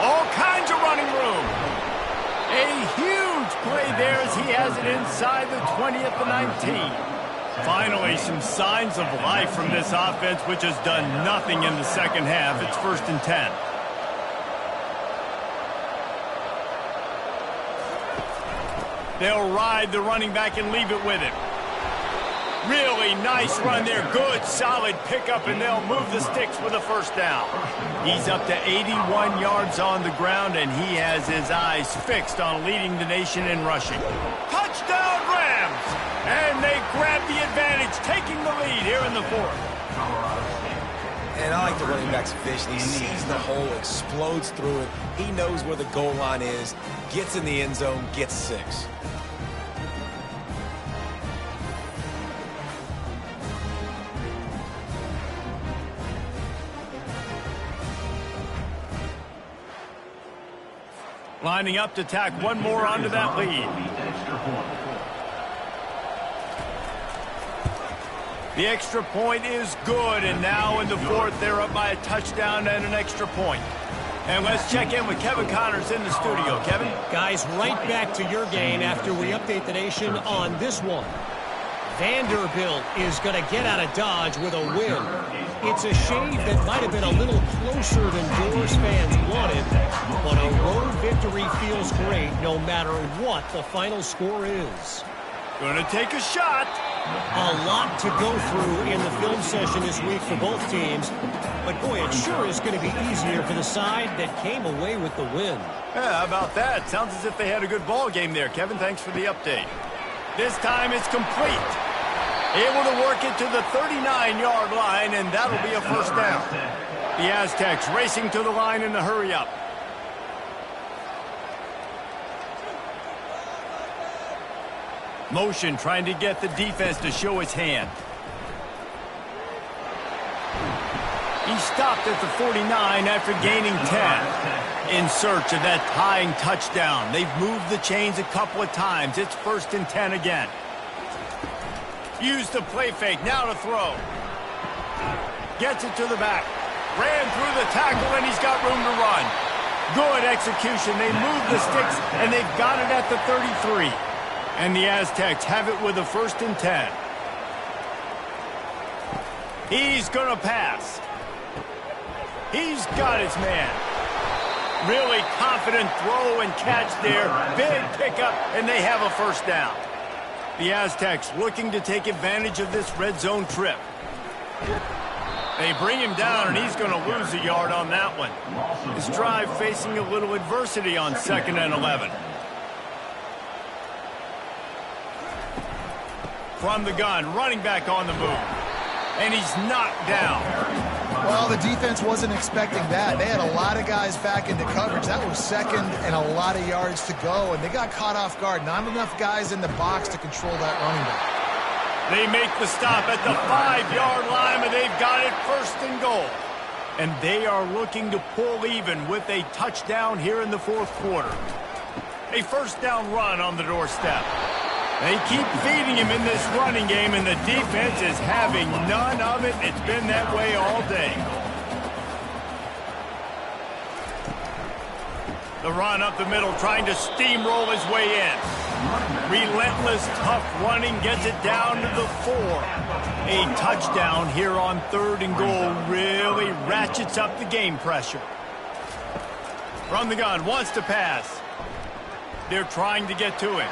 All kinds of running room. A huge play there as he has it inside the 20 at the 19. Finally, some signs of life from this offense, which has done nothing in the 2nd half. It's 1st and 10. They'll ride the running back and leave it with him. Really nice run there. Good, solid pickup, and they'll move the sticks with a 1st down. He's up to 81 yards on the ground, and he has his eyes fixed on leading the nation in rushing. Touchdown, Rams! And they grab the advantage, taking the lead here in the 4th. And I like the running back's vision. He sees the hole, explodes through it. He knows where the goal line is, gets in the end zone, gets 6. Lining up to tack one more onto that lead. The extra point is good, and now in the 4th, they're up by a touchdown and an extra point. And let's check in with Kevin Connors in the studio. Kevin? Guys, right back to your game after we update the nation on this one. Vanderbilt is going to get out of Dodge with a win. It's a shave that might have been a little closer than Doors fans wanted, but a road victory feels great no matter what the final score is. Going to take a shot. A lot to go through in the film session this week for both teams, but boy, it sure is going to be easier for the side that came away with the win. Yeah, how about that? Sounds as if they had a good ball game there. Kevin, thanks for the update. This time it's complete. Able to work it to the 39-yard line, and that'll be a first down. The Aztecs racing to the line in the hurry-up. Motion trying to get the defense to show his hand. He stopped at the 49 after gaining 10. In search of that tying touchdown. They've moved the chains a couple of times. It's 1st and 10 again. Used the play fake, now to throw. Gets it to the back. Ran through the tackle, and he's got room to run. Good execution. They move the sticks, and they've got it at the 33. And the Aztecs have it with a 1st and 10. He's going to pass. He's got his man. Really confident throw and catch there. Big pickup, and they have a first down. The Aztecs looking to take advantage of this red zone trip. They bring him down, and he's going to lose a yard on that one. His drive facing a little adversity on 2nd and 11. From the gun, running back on the move. And he's knocked down. Well, the defense wasn't expecting that. They had a lot of guys back into coverage. That was 2nd and a lot of yards to go, and they got caught off guard. Not enough guys in the box to control that running back. They make the stop at the 5-yard line, and they've got it 1st and goal. And they are looking to pull even with a touchdown here in the 4th quarter. A first down run on the doorstep. They keep feeding him in this running game, and the defense is having none of it. It's been that way all day. The run up the middle, trying to steamroll his way in. Relentless, tough running, gets it down to the 4. A touchdown here on 3rd and goal really ratchets up the game pressure. From the gun, wants to pass. They're trying to get to him.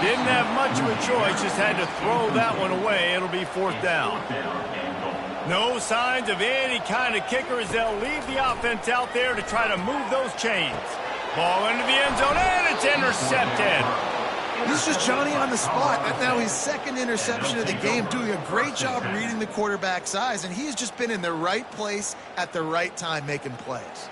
Didn't have much of a choice, just had to throw that one away. It'll be 4th down. No signs of any kind of kicker as they'll leave the offense out there to try to move those chains. Ball into the end zone, and it's intercepted. He's just Johnny on the spot. That's now his 2nd interception of the game, doing a great job reading the quarterback's eyes, and he's just been in the right place at the right time making plays.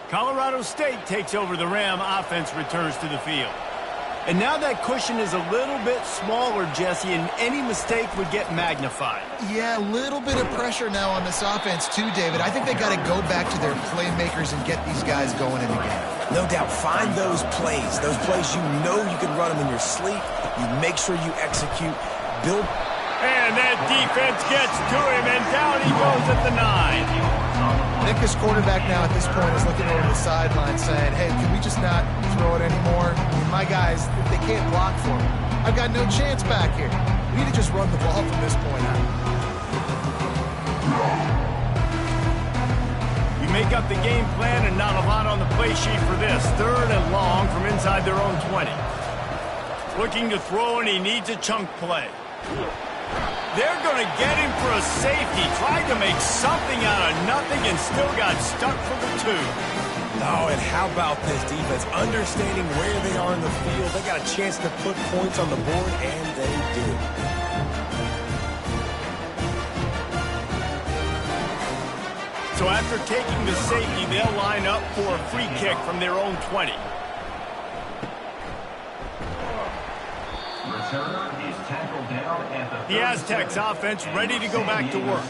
Colorado State takes over the Ram. Offense returns to the field. And now that cushion is a little bit smaller, Jesse, and any mistake would get magnified. Yeah, a little bit of pressure now on this offense too, David. I think they got to go back to their playmakers and get these guys going in the game. No doubt, find those plays you know you can run them in your sleep. You make sure you execute, build. And that defense gets to him, and down he goes at the 9. I think his quarterback now at this point is looking over the sideline saying, hey, can we just not throw it anymore? I mean, my guys, if they can't block for me, I've got no chance back here. We need to just run the ball from this point on. You make up the game plan and not a lot on the play sheet for this. 3rd and long from inside their own 20. Looking to throw, and he needs a chunk play. They're going to get him for a safety. Tried to make something out of nothing and still got stuck for the 2. Oh, and how about this defense? Understanding where they are in the field. They got a chance to put points on the board, and they did. So after taking the safety, they'll line up for a free kick from their own 20. The Aztecs offense ready to go back to work.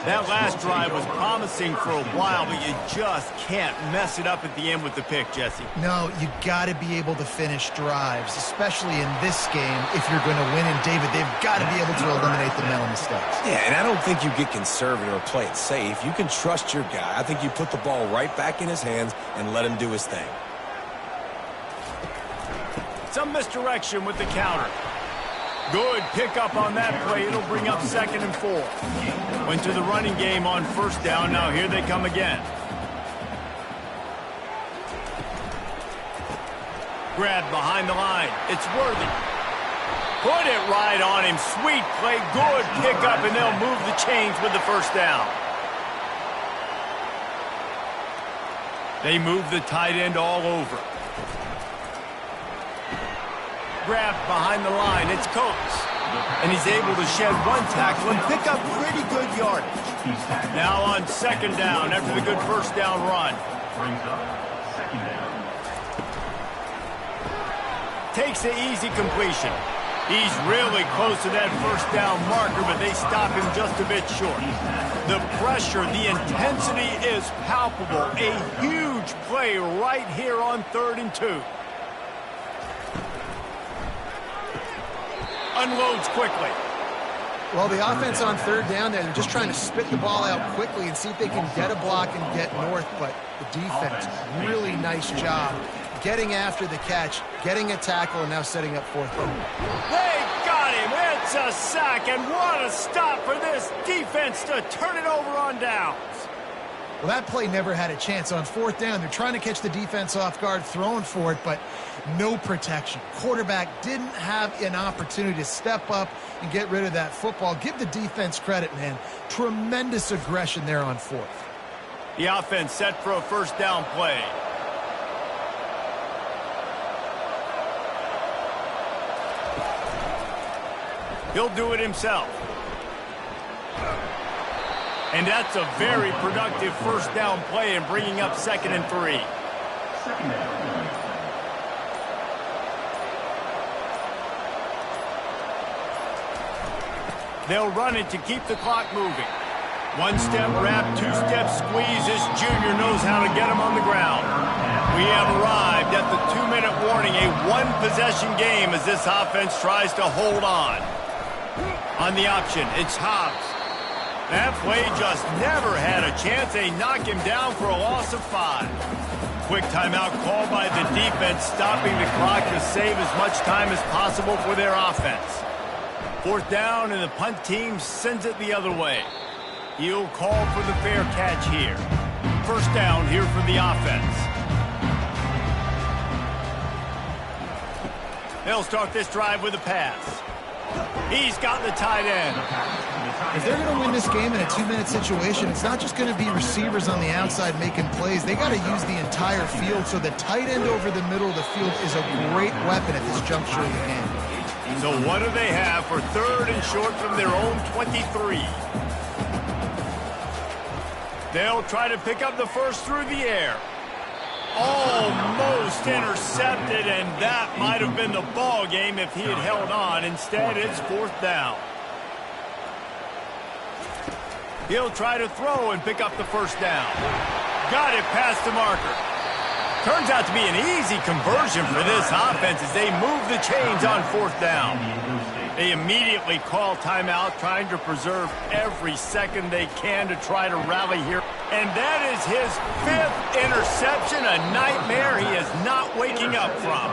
That last drive was promising for a while, but you just can't mess it up at the end with the pick, Jesse. No, you got to be able to finish drives, especially in this game if you're going to win. And, David, they've got to be able to eliminate the mental mistakes. Yeah, and I don't think you get conservative or play it safe. You can trust your guy. I think you put the ball right back in his hands and let him do his thing. Some misdirection with the counter. Good pickup on that play. It'll bring up 2nd and 4. Went to the running game on 1st down. Now here they come again. Grab behind the line. It's Worthy. Put it right on him. Sweet play. Good pickup, and they'll move the chains with the first down. They move the tight end all over. Grab behind the line. It's Coates. And he's able to shed one tackle and pick up pretty good yardage. Now on second down after the good first down run. Brings up second down. Takes the easy completion. He's really close to that first down marker, but they stop him just a bit short. The pressure, the intensity is palpable. A huge play right here on 3rd and 2. Unloads quickly. Well, the offense on 3rd down there, they're just trying to spit the ball out quickly and see if they can get a block and get north, but the defense, really nice job getting after the catch, getting a tackle, and now setting up 4th down. They got him. It's a sack, and what a stop for this defense to turn it over on downs. Well, that play never had a chance. On 4th down, they're trying to catch the defense off guard, throwing for it, but no protection. Quarterback didn't have an opportunity to step up and get rid of that football. Give the defense credit, man. Tremendous aggression there on 4th. The offense set for a first down play. He'll do it himself. And that's a very productive first down play and bringing up 2nd and 3. Second down. They'll run it to keep the clock moving. 1-step wrap, 2-step squeeze. This junior knows how to get him on the ground. We have arrived at the 2-minute warning, a one-possession game as this offense tries to hold on. On the option, it's Hobbs. That play just never had a chance. They knock him down for a loss of 5. Quick timeout called by the defense, stopping the clock to save as much time as possible for their offense. 4th down, and the punt team sends it the other way. He'll call for the fair catch here. First down here for the offense. They'll start this drive with a pass. He's got the tight end. If they're going to win this game in a 2-minute situation, it's not just going to be receivers on the outside making plays. They got to use the entire field, so the tight end over the middle of the field is a great weapon at this juncture of the game. So what do they have for 3rd and short from their own 23? They'll try to pick up the first through the air. Almost intercepted, and that might have been the ball game if he had held on. Instead, it's 4th down. He'll try to throw and pick up the first down. Got it past the marker. Turns out to be an easy conversion for this offense as they move the chains on 4th down. They immediately call timeout, trying to preserve every second they can to try to rally here. And that is his 5th interception, a nightmare he is not waking up from.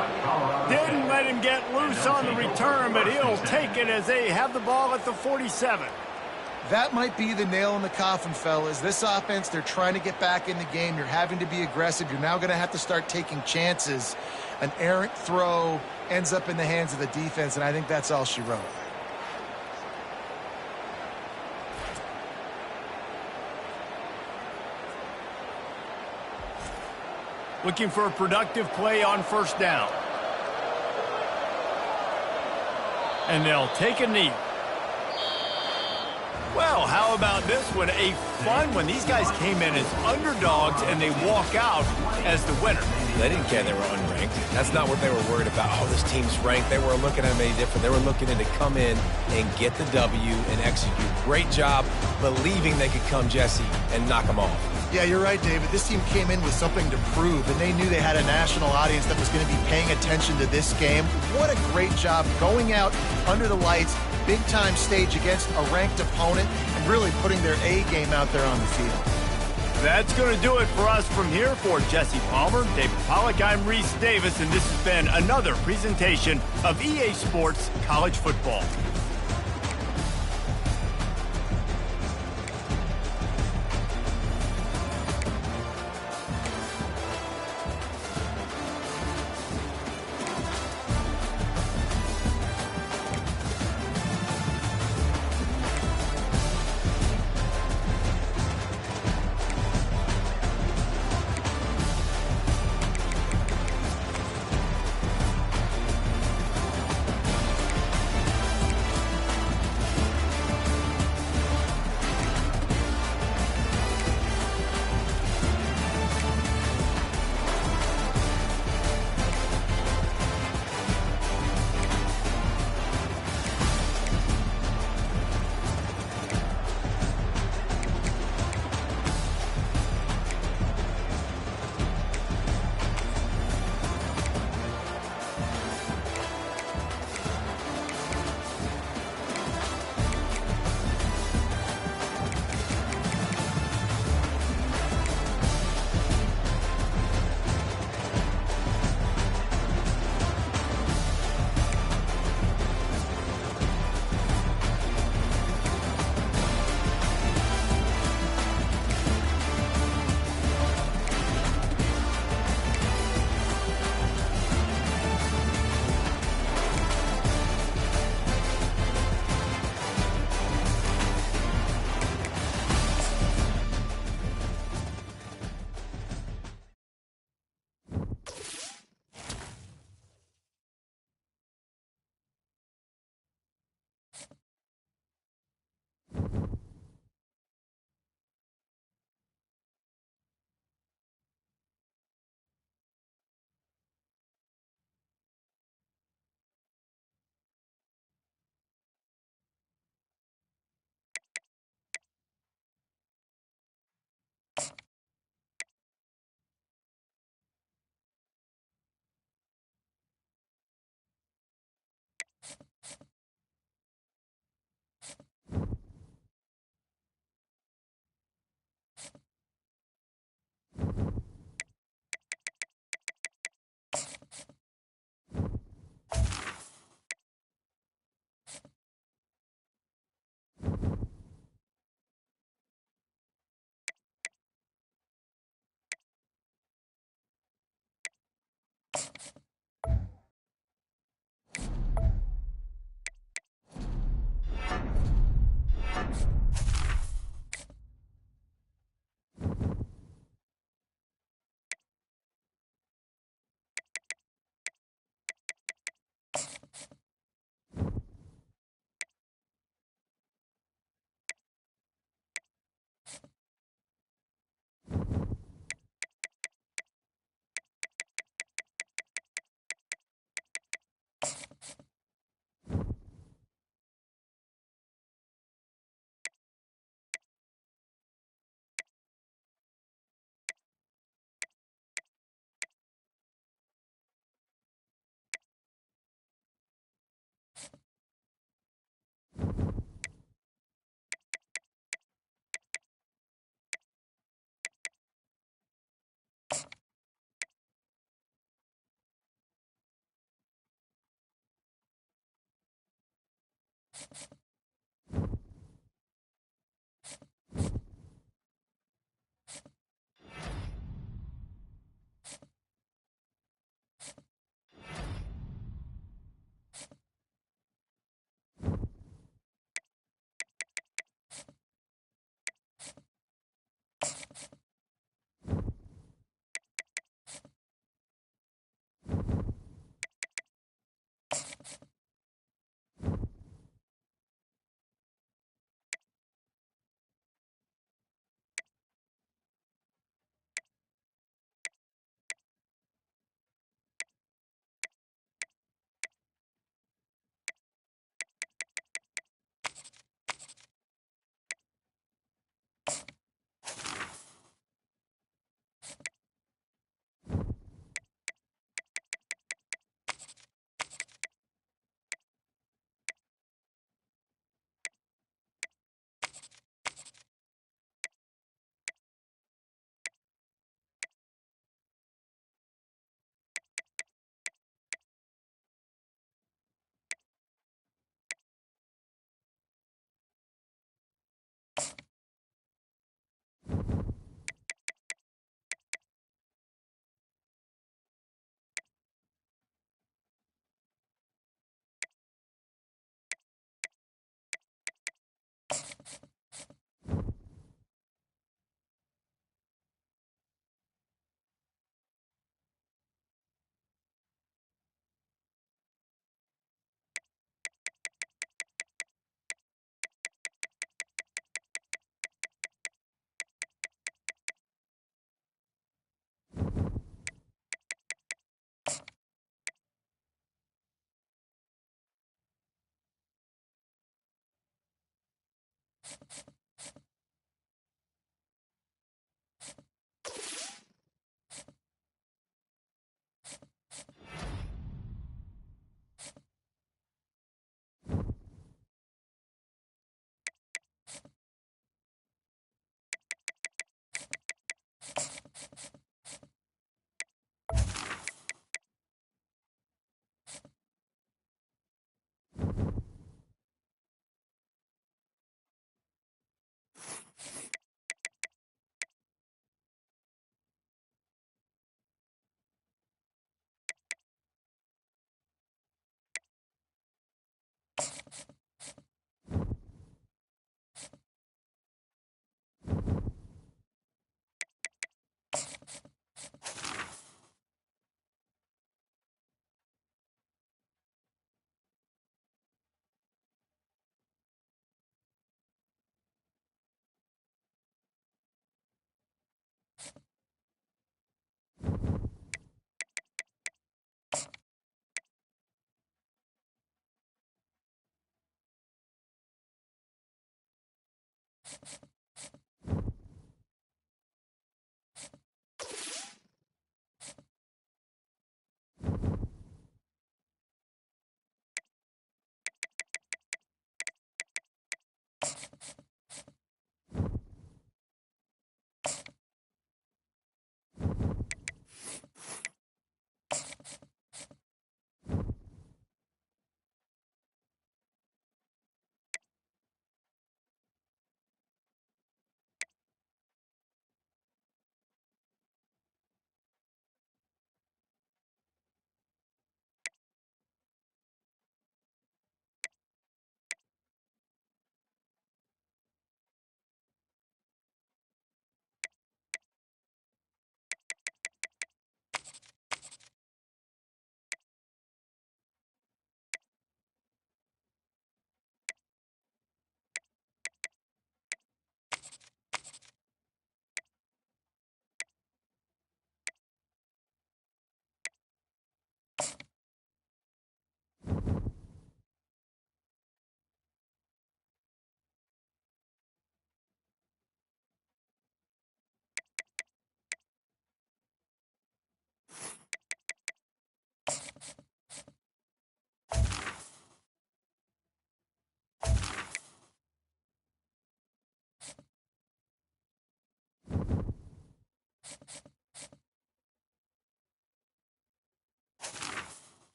Didn't let him get loose on the return, but he'll take it as they have the ball at the 47. That might be the nail in the coffin, fellas. This offense, they're trying to get back in the game. You're having to be aggressive. You're now going to have to start taking chances. An errant throw ends up in the hands of the defense, and I think that's all she wrote. Looking for a productive play on first down. And they'll take a knee. Well, how about this one? A fun one. These guys came in as underdogs, and they walk out as the winner. They didn't care they were unranked. That's not what they were worried about. Oh, this team's ranked. They weren't looking at them any different. They were looking to come in and get the W and execute. Great job believing they could come, Jesse, and knock them off. Yeah, you're right, David. This team came in with something to prove, and they knew they had a national audience that was going to be paying attention to this game. What a great job going out under the lights, big-time stage against a ranked opponent, and really putting their A game out there on the field. That's going to do it for us from here. For Jesse Palmer, David Pollack, I'm Reese Davis, and this has been another presentation of EA Sports College Football.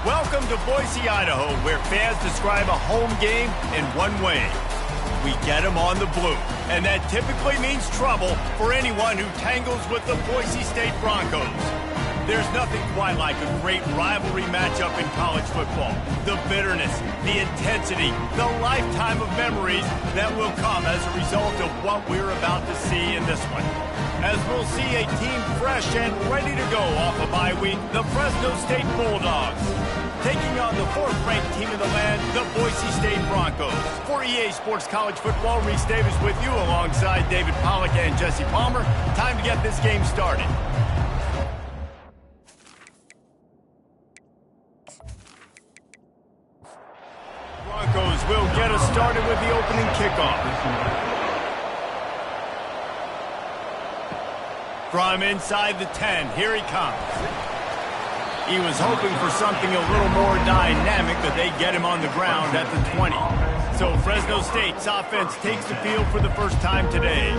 Welcome to Boise, Idaho, where fans describe a home game in one way. We get them on the blue, and that typically means trouble for anyone who tangles with the Boise State Broncos. There's nothing quite like a great rivalry matchup in college football. The bitterness, the intensity, the lifetime of memories that will come as a result of what we're about to see in this one. As we'll see a team fresh and ready to go off a bye week, the Fresno State Bulldogs, taking on the fourth-ranked team in the land, the Boise State Broncos. For EA Sports College Football, Reese Davis with you alongside David Pollack and Jesse Palmer. Time to get this game started. Broncos will get us started with the opening kickoff. From inside the 10, here he comes. He was hoping for something a little more dynamic, but they get him on the ground at the 20. So Fresno State's offense takes the field for the first time today.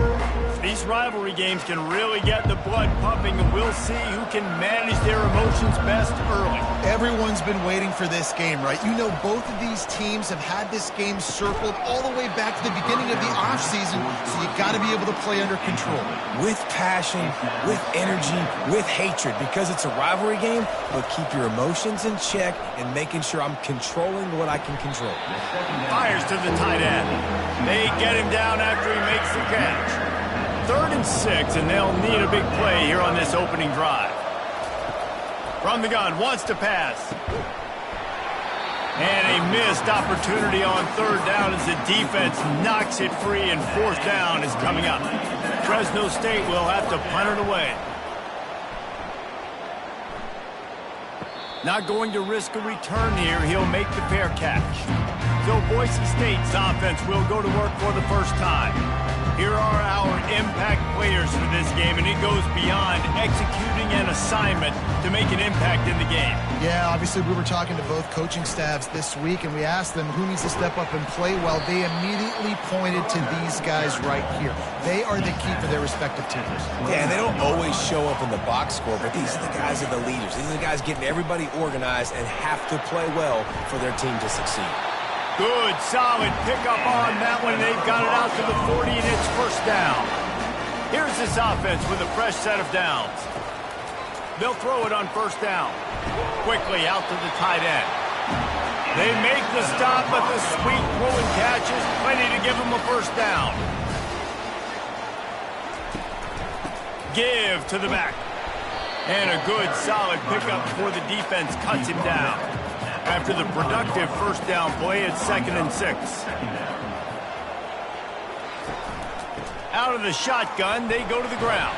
These rivalry games can really get the blood pumping, and we'll see who can manage their emotions best early. Everyone's been waiting for this game, right? You know, both of these teams have had this game circled all the way back to the beginning of the offseason, so you got to be able to play under control. With passion, with energy, with hatred, because it's a rivalry game, but keep your emotions in check and making sure I'm controlling what I can control. Fires to the tight end. They get him down after he makes the catch. 3rd and 6, and they'll need a big play here on this opening drive. From the gun, wants to pass. And a missed opportunity on 3rd down as the defense knocks it free, and 4th down is coming up. Fresno State will have to punt it away. Not going to risk a return here. He'll make the fair catch. So Boise State's offense will go to work for the first time. Here are our impact players for this game, and it goes beyond executing an assignment to make an impact in the game. Yeah, obviously we were talking to both coaching staffs this week, and we asked them who needs to step up and play well. They immediately pointed to these guys right here. They are the key for their respective teams. Yeah, and they don't always show up in the box score, but these are the guys that are the leaders. These are the guys getting everybody organized and have to play well for their team to succeed. Good, solid pickup on that one. They've got it out to the 40, and it's 1st down. Here's this offense with a fresh set of downs. They'll throw it on 1st down. Quickly out to the tight end. They make the stop, but the sweet throw and catch is plenty to give them a 1st down. Give to the back. And a good, solid pickup before the defense cuts him down. After the productive 1st down play, it's 2nd and 6. Out of the shotgun, they go to the ground.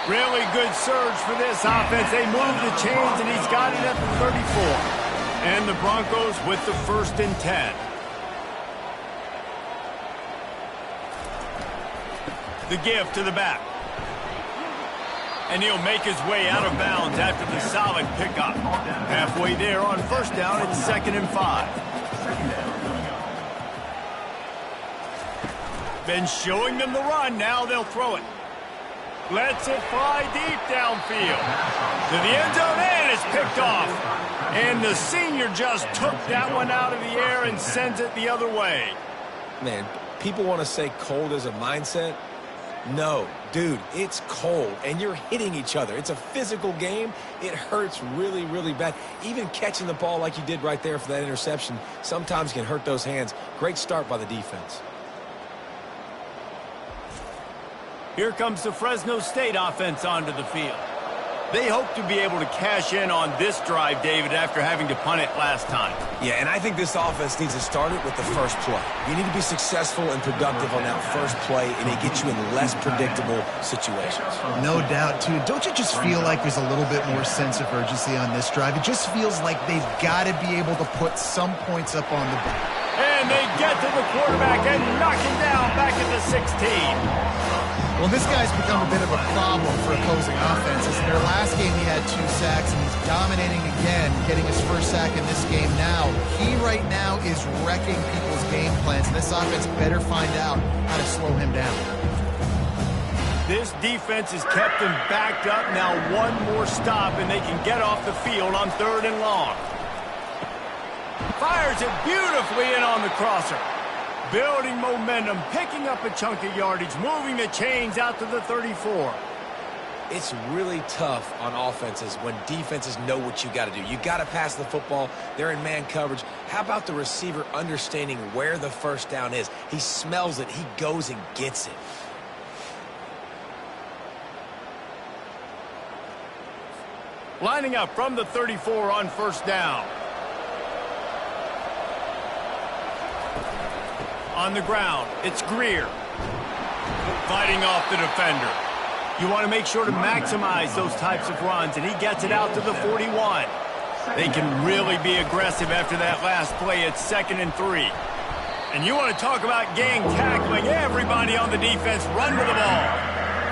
Really good surge for this offense. They move the chains, and he's got it at the 34. And the Broncos with the 1st and 10. The give to the back. And he'll make his way out of bounds after the solid pickup. Halfway there on 1st down, it's 2nd and 5. Been showing them the run, now they'll throw it. Lets it fly deep downfield. To the end zone, and it's picked off. And the senior just took that one out of the air and sends it the other way. Man, people want to say cold as a mindset. No, dude, it's cold, and you're hitting each other. It's a physical game. It hurts really, really bad. Even catching the ball like you did right there for that interception sometimes can hurt those hands. Great start by the defense. Here comes the Fresno State offense onto the field. They hope to be able to cash in on this drive, David, after having to punt it last time. Yeah, and I think this offense needs to start it with the first play. You need to be successful and productive on that first play, and it gets you in less predictable situations. No doubt, too. Don't you just feel like there's a little bit more sense of urgency on this drive? It just feels like they've got to be able to put some points up on the board. And they get to the quarterback and knock him down back at the 16. Well, this guy's become a bit of a problem for opposing offenses. In their last game, he had 2 sacks, and he's dominating again, getting his 1st sack in this game now. He right now is wrecking people's game plans, and this offense better find out how to slow him down. This defense has kept them backed up. Now one more stop, and they can get off the field on 3rd and long. Fires it beautifully in on the crosser. Building momentum, picking up a chunk of yardage, moving the chains out to the 34. It's really tough on offenses when defenses know what you got to do. You got to pass the football. They're in man coverage. How about the receiver understanding where the first down is? He smells it. He goes and gets it. Lining up from the 34 on first down. On the ground, it's Greer. Fighting off the defender. You want to make sure to maximize those types of runs, and he gets it out to the 41. They can really be aggressive after that last play. It's 2nd and 3. And you want to talk about gang tackling. Everybody on the defense run to the ball.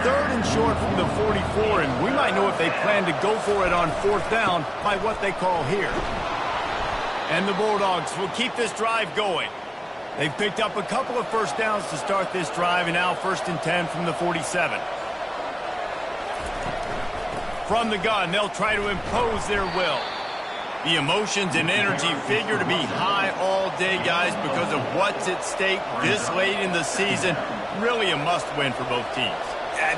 3rd and short from the 44, and we might know if they plan to go for it on 4th down by what they call here. And the Bulldogs will keep this drive going. They've picked up a couple of first downs to start this drive, and now 1st and 10 from the 47. From the gun, they'll try to impose their will. The emotions and energy figure to be high all day, guys, because of what's at stake this late in the season. Really a must-win for both teams.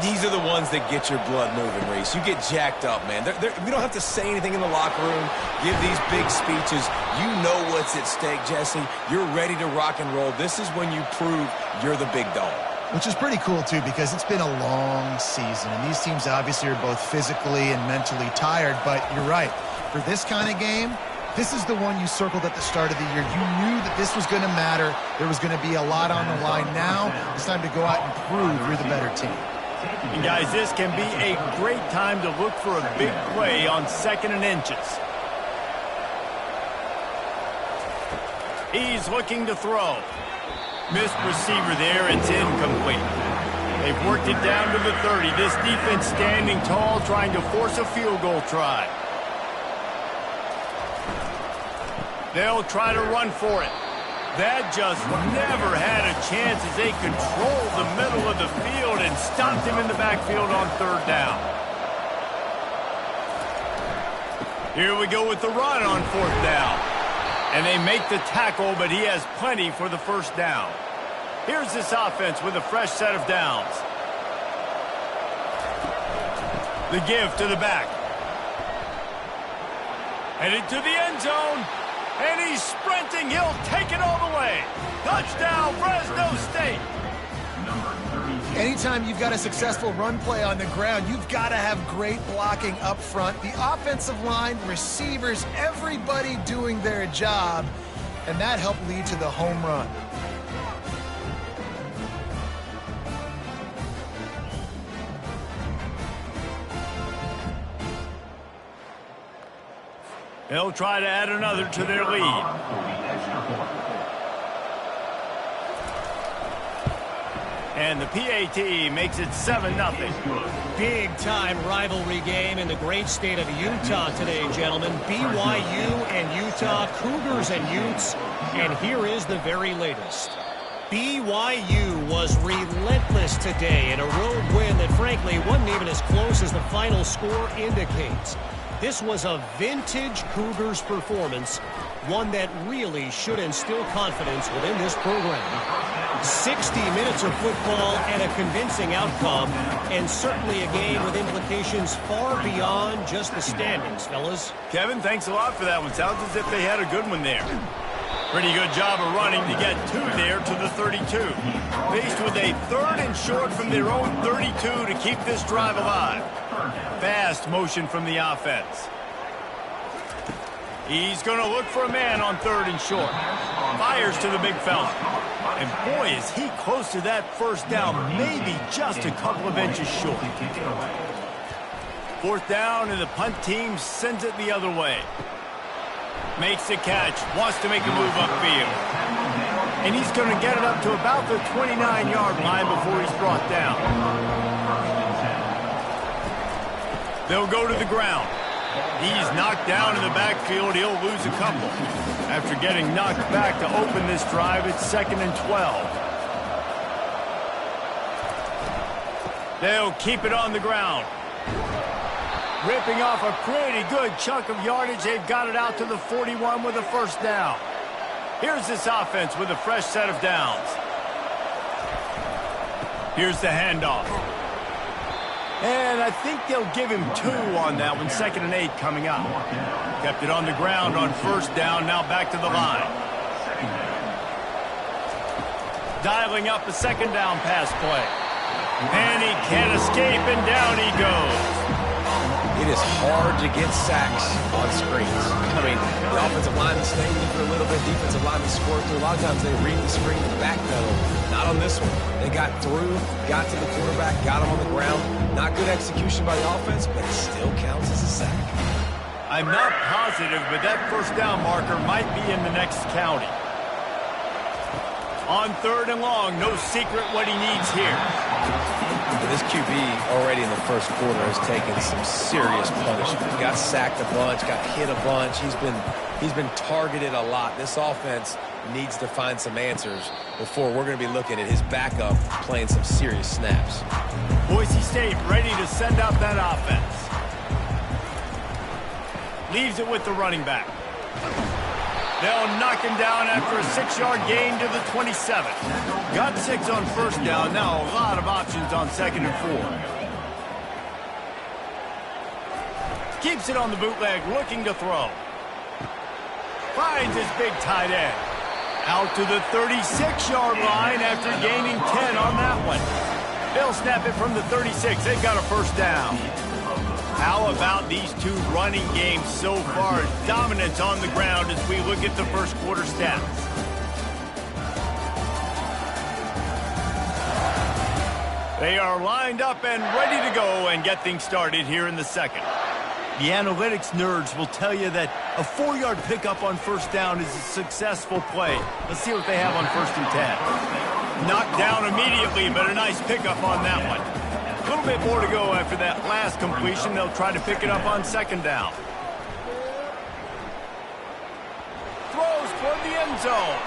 These are the ones that get your blood moving, Reese. You get jacked up, man. We don't have to say anything in the locker room, give these big speeches. You know what's at stake, Jesse. You're ready to rock and roll. This is when you prove you're the big dog. Which is pretty cool, too, because it's been a long season. And these teams obviously are both physically and mentally tired. But you're right. For this kind of game, this is the one you circled at the start of the year. You knew that this was going to matter. There was going to be a lot on the line. Now it's time to go out and prove you're the better team. And guys, this can be a great time to look for a big play on 2nd and inches. He's looking to throw. Missed receiver there. It's incomplete. They've worked it down to the 30. This defense standing tall, trying to force a field goal try. They'll try to run for it. That just never had a chance as they controlled the middle of the field and stopped him in the backfield on 3rd down. Here we go with the run on 4th down. And they make the tackle, but he has plenty for the 1st down. Here's this offense with a fresh set of downs. The give to the back. Headed to the end zone. And he's sprinting. He'll take it all the way. Touchdown, Fresno State. Anytime you've got a successful run play on the ground, you've got to have great blocking up front. The offensive line, receivers, everybody doing their job. And that helped lead to the home run. They'll try to add another to their lead. And the PAT makes it 7-0. Big-time rivalry game in the great state of Utah today, gentlemen. BYU and Utah, Cougars and Utes. And here is the very latest. BYU was relentless today in a road win that, frankly, wasn't even as close as the final score indicates. This was a vintage Cougars performance, one that really should instill confidence within this program. 60 minutes of football and a convincing outcome, and certainly a game with implications far beyond just the standings, fellas. Kevin, thanks a lot for that one. Sounds as if they had a good one there. Pretty good job of running to get 2 there to the 32. Faced with a 3rd and short from their own 32 to keep this drive alive. Fast motion from the offense. He's going to look for a man on 3rd and short. Fires to the big fella. And boy, is he close to that 1st down, maybe just a couple of inches short. 4th down, and the punt team sends it the other way. Makes the catch, wants to make a move upfield. And he's going to get it up to about the 29-yard line before he's brought down. They'll go to the ground. He's knocked down in the backfield. He'll lose a couple. After getting knocked back to open this drive, it's 2nd and 12. They'll keep it on the ground. Ripping off a pretty good chunk of yardage. They've got it out to the 41 with a 1st down. Here's this offense with a fresh set of downs. Here's the handoff. And I think they'll give him 2 on that one. 2nd and 8 coming up. Kept it on the ground on 1st down. Now back to the line. Dialing up a 2nd down pass play. And he can't escape, and down he goes. It is hard to get sacks on screens. I mean, the offensive lineman staying for a little bit, defensive lineman scored through. A lot of times they read the screen and backpedal. Not on this one. They got through, got to the quarterback, got him on the ground. Not good execution by the offense, but it still counts as a sack. I'm not positive, but that 1st down marker might be in the next county. On 3rd and long, no secret what he needs here. This QB already in the 1st quarter has taken some serious punishment. He got sacked a bunch, got hit a bunch. He's been targeted a lot. This offense needs to find some answers before we're going to be looking at his backup playing some serious snaps. Boise State ready to send out that offense. Leaves it with the running back. They'll knock him down after a 6-yard gain to the 27. Got 6 on 1st down. Now a lot of options on 2nd and 4. Keeps it on the bootleg, looking to throw. Finds his big tight end. Out to the 36-yard line after gaining 10 on that one. They'll snap it from the 36. They've got a 1st down. How about these 2 running games so far? Dominance on the ground as we look at the 1st quarter stats. They are lined up and ready to go and get things started here in the 2nd. The analytics nerds will tell you that a 4-yard pickup on 1st down is a successful play. Let's see what they have on 1st and 10. Knocked down immediately, but a nice pickup on that one. A little bit more to go after that last completion. They'll try to pick it up on 2nd down. Throws toward the end zone.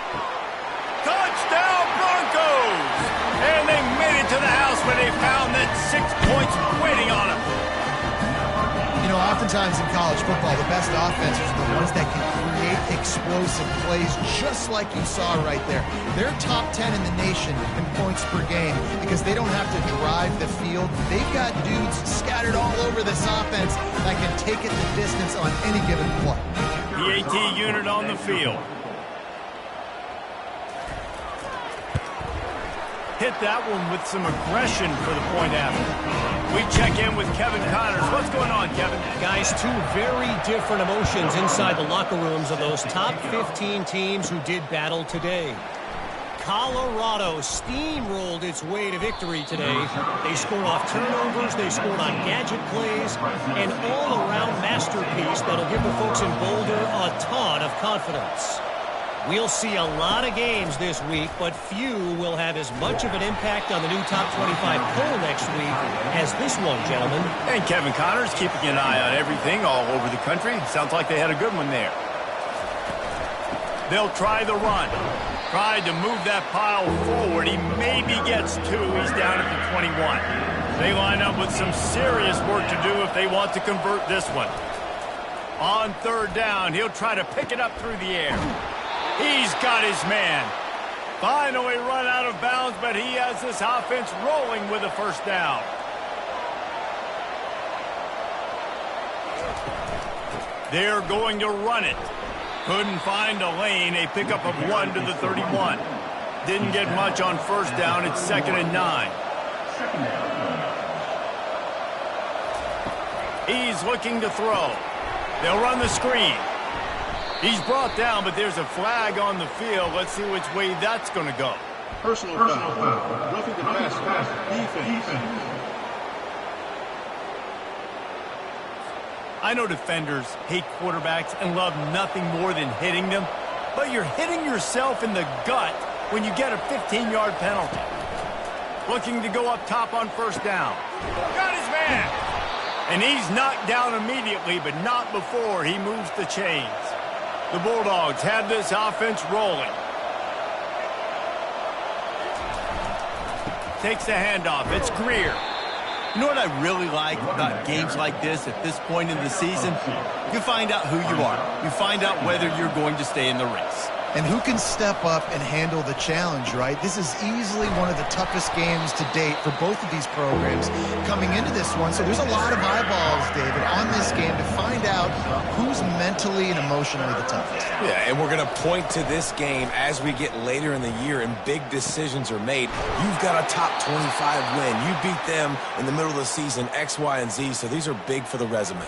Touchdown Broncos! And they made it to the house where they found that 6 points waiting on them. You know, oftentimes in college football, the best offenses are the ones that can create explosive plays, just like you saw right there. They're top 10 in the nation in points per game because they don't have to drive the field. They've got dudes scattered all over this offense that can take it the distance on any given play. The AT unit on the field. Hit that one with some aggression for the point after. We check in with Kevin Connors. What's going on, Kevin? Guys, 2 very different emotions inside the locker rooms of those top 15 teams who did battle today. Colorado steamrolled its way to victory today. They scored off turnovers, they scored on gadget plays, an all-around masterpiece that'll give the folks in Boulder a ton of confidence. We'll see a lot of games this week, but few will have as much of an impact on the new top 25 poll next week as this one, gentlemen. And Kevin Connors keeping an eye on everything all over the country. Sounds like they had a good one there. They'll try the run. Tried to move that pile forward. He maybe gets 2. He's down at the 21. They line up with some serious work to do if they want to convert this one. On 3rd down, he'll try to pick it up through the air. He's got his man. Finally run out of bounds, but he has this offense rolling with a 1st down. They're going to run it. Couldn't find a lane. A pickup of 1 to the 31. Didn't get much on 1st down. It's 2nd and 9. He's looking to throw. They'll run the screen. He's brought down, but there's a flag on the field. Let's see which way that's going to go. Personal foul. Roughing the passer. Defense. I know defenders hate quarterbacks and love nothing more than hitting them, but you're hitting yourself in the gut when you get a 15-yard penalty. Looking to go up top on 1st down. Got his man! And he's knocked down immediately, but not before he moves the chains. The Bulldogs have this offense rolling. Takes the handoff. It's Greer. You know what I really like about games like this at this point in the season? You find out who you are. You find out whether you're going to stay in the race. And who can step up and handle the challenge, right? This is easily one of the toughest games to date for both of these programs coming into this one. So there's a lot of eyeballs, David, on this game to find out who's mentally and emotionally the toughest. Yeah, and we're going to point to this game as we get later in the year and big decisions are made. You've got a top 25 win. You beat them in the middle of the season, X, Y, and Z, so these are big for the resume.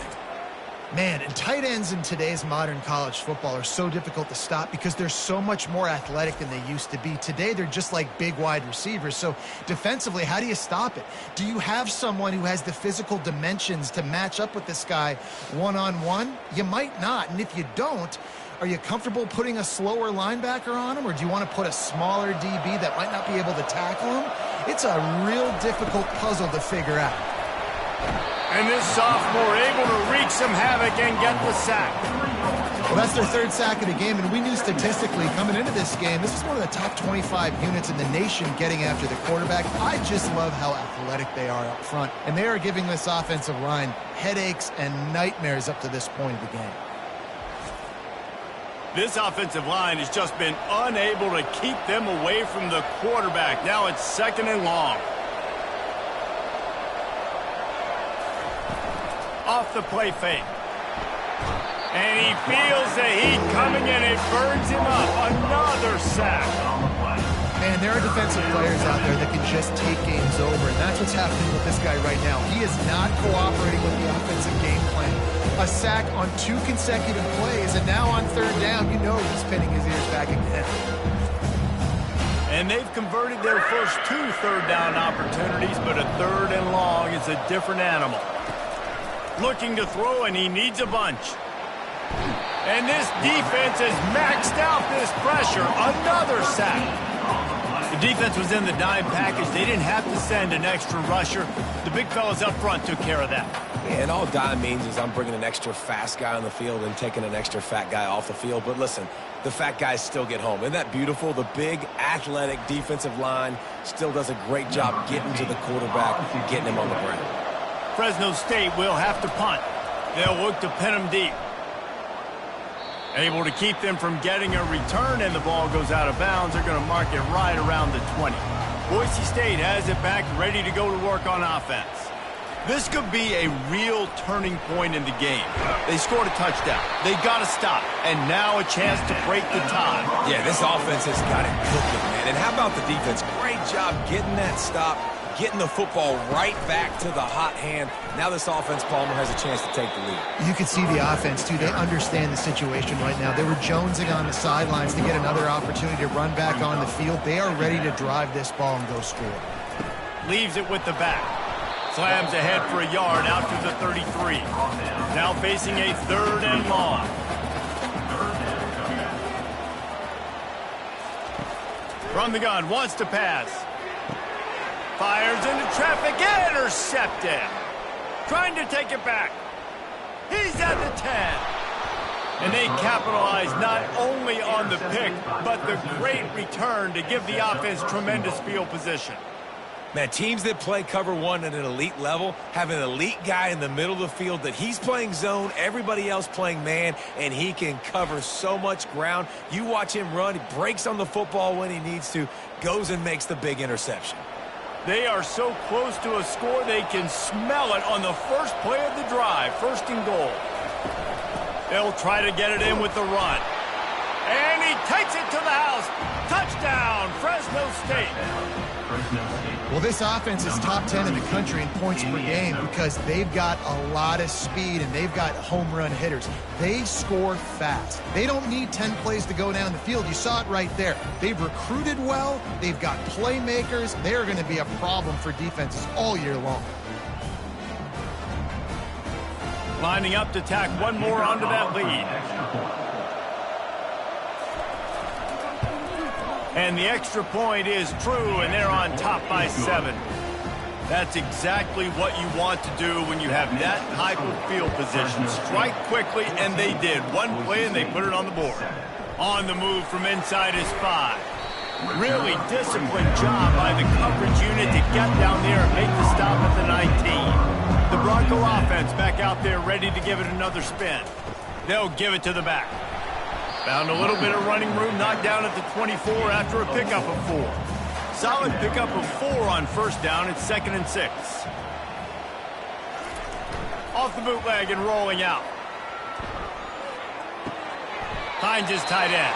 Man, and tight ends in today's modern college football are so difficult to stop because they're so much more athletic than they used to be. Today, they're just like big wide receivers. So defensively, how do you stop it? Do you have someone who has the physical dimensions to match up with this guy one-on-one? You might not. And if you don't, are you comfortable putting a slower linebacker on him, or do you want to put a smaller DB that might not be able to tackle him? It's a real difficult puzzle to figure out. And this sophomore able to wreak some havoc and get the sack. Well, that's their third sack of the game, and we knew statistically coming into this game, this is one of the top 25 units in the nation getting after the quarterback. I just love how athletic they are up front, and they are giving this offensive line headaches and nightmares up to this point of the game. This offensive line has just been unable to keep them away from the quarterback. Now it's 2nd and long. Off the play fake. And he feels the heat coming in. It burns him up. Another sack. Man, there are defensive players out there that can just take games over, and that's what's happening with this guy right now. He is not cooperating with the offensive game plan. A sack on 2 consecutive plays, and now on 3rd down, you know he's pinning his ears back again. And they've converted their first 2 third down opportunities, but a 3rd and long is a different animal. Looking to throw, and he needs a bunch. And this defense has maxed out this pressure. Another sack. The defense was in the dime package. They didn't have to send an extra rusher. The big fellas up front took care of that. Yeah, and all dime means is I'm bringing an extra fast guy on the field and taking an extra fat guy off the field. But listen, the fat guys still get home. Isn't that beautiful? The big, athletic defensive line still does a great job getting to the quarterback, getting him on the ground. Fresno State will have to punt. They'll look to pin them deep. Able to keep them from getting a return, and the ball goes out of bounds. They're going to mark it right around the 20. Boise State has it back, ready to go to work on offense. This could be a real turning point in the game. They scored a touchdown. They got to stop, and now a chance to break the tie. Yeah, this offense has got it cooking, man. And how about the defense? Great job getting that stop, getting the football right back to the hot hand. Now this offense, Palmer, has a chance to take the lead. You can see the offense, too. They understand the situation right now. They were jonesing on the sidelines to get another opportunity to run back on the field. They are ready to drive this ball and go score. Leaves it with the back. Slams ahead for a yard out to the 33. Now facing a 3rd and long. From the gun, wants to pass. Fires into traffic, intercepted. Trying to take it back. He's at the 10. And they capitalize not only on the pick, but the great return to give the offense tremendous field position. Man, teams that play cover 1 at an elite level have an elite guy in the middle of the field that he's playing zone, everybody else playing man, and he can cover so much ground. You watch him run, he breaks on the football when he needs to, goes and makes the big interception. They are so close to a score, they can smell it on the first play of the drive. 1st and goal. They'll try to get it in with the run. And he takes it to the house. Touchdown, Fresno State. Well, this offense is top 10 in the country in points per game because they've got a lot of speed and they've got home run hitters. They score fast. They don't need 10 plays to go down the field. You saw it right there. They've recruited well. They've got playmakers. They're going to be a problem for defenses all year long. Lining up to tack one more onto that lead. And the extra point is true, and they're on top by 7. That's exactly what you want to do when you have that type of field position. Strike quickly, and they did. One play, and they put it on the board. On the move from inside is 5. Really disciplined job by the coverage unit to get down there and make the stop at the 19. The Bronco offense back out there ready to give it another spin. They'll give it to the back. Found a little bit of running room, knocked down at the 24 after a pickup of 4. Solid pickup of 4 on first down. It's 2nd and 6. Off the bootleg and rolling out. Finds his tight end.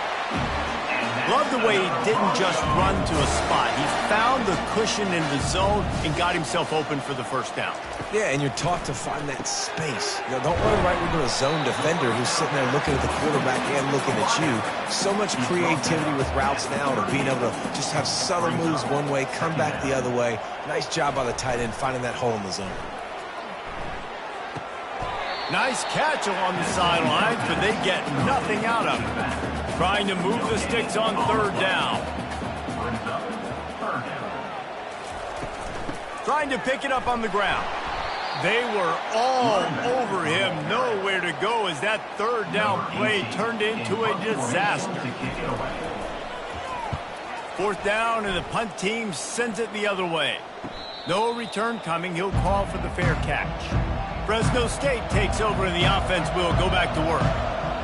Love the way he didn't just run to a spot. He found the cushion in the zone and got himself open for the first down. Yeah, and you're taught to find that space. You know, don't run right into a zone defender who's sitting there looking at the quarterback and looking at you. So much creativity with routes now and being able to just have subtle moves one way, come back the other way. Nice job by the tight end finding that hole in the zone. Nice catch along the sidelines, but they get nothing out of it. Trying to move the sticks on 3rd down. Trying to pick it up on the ground. They were all over him. Nowhere to go as that 3rd down play turned into a disaster. 4th down, and the punt team sends it the other way. No return coming. He'll call for the fair catch. Fresno State takes over, and the offense will go back to work.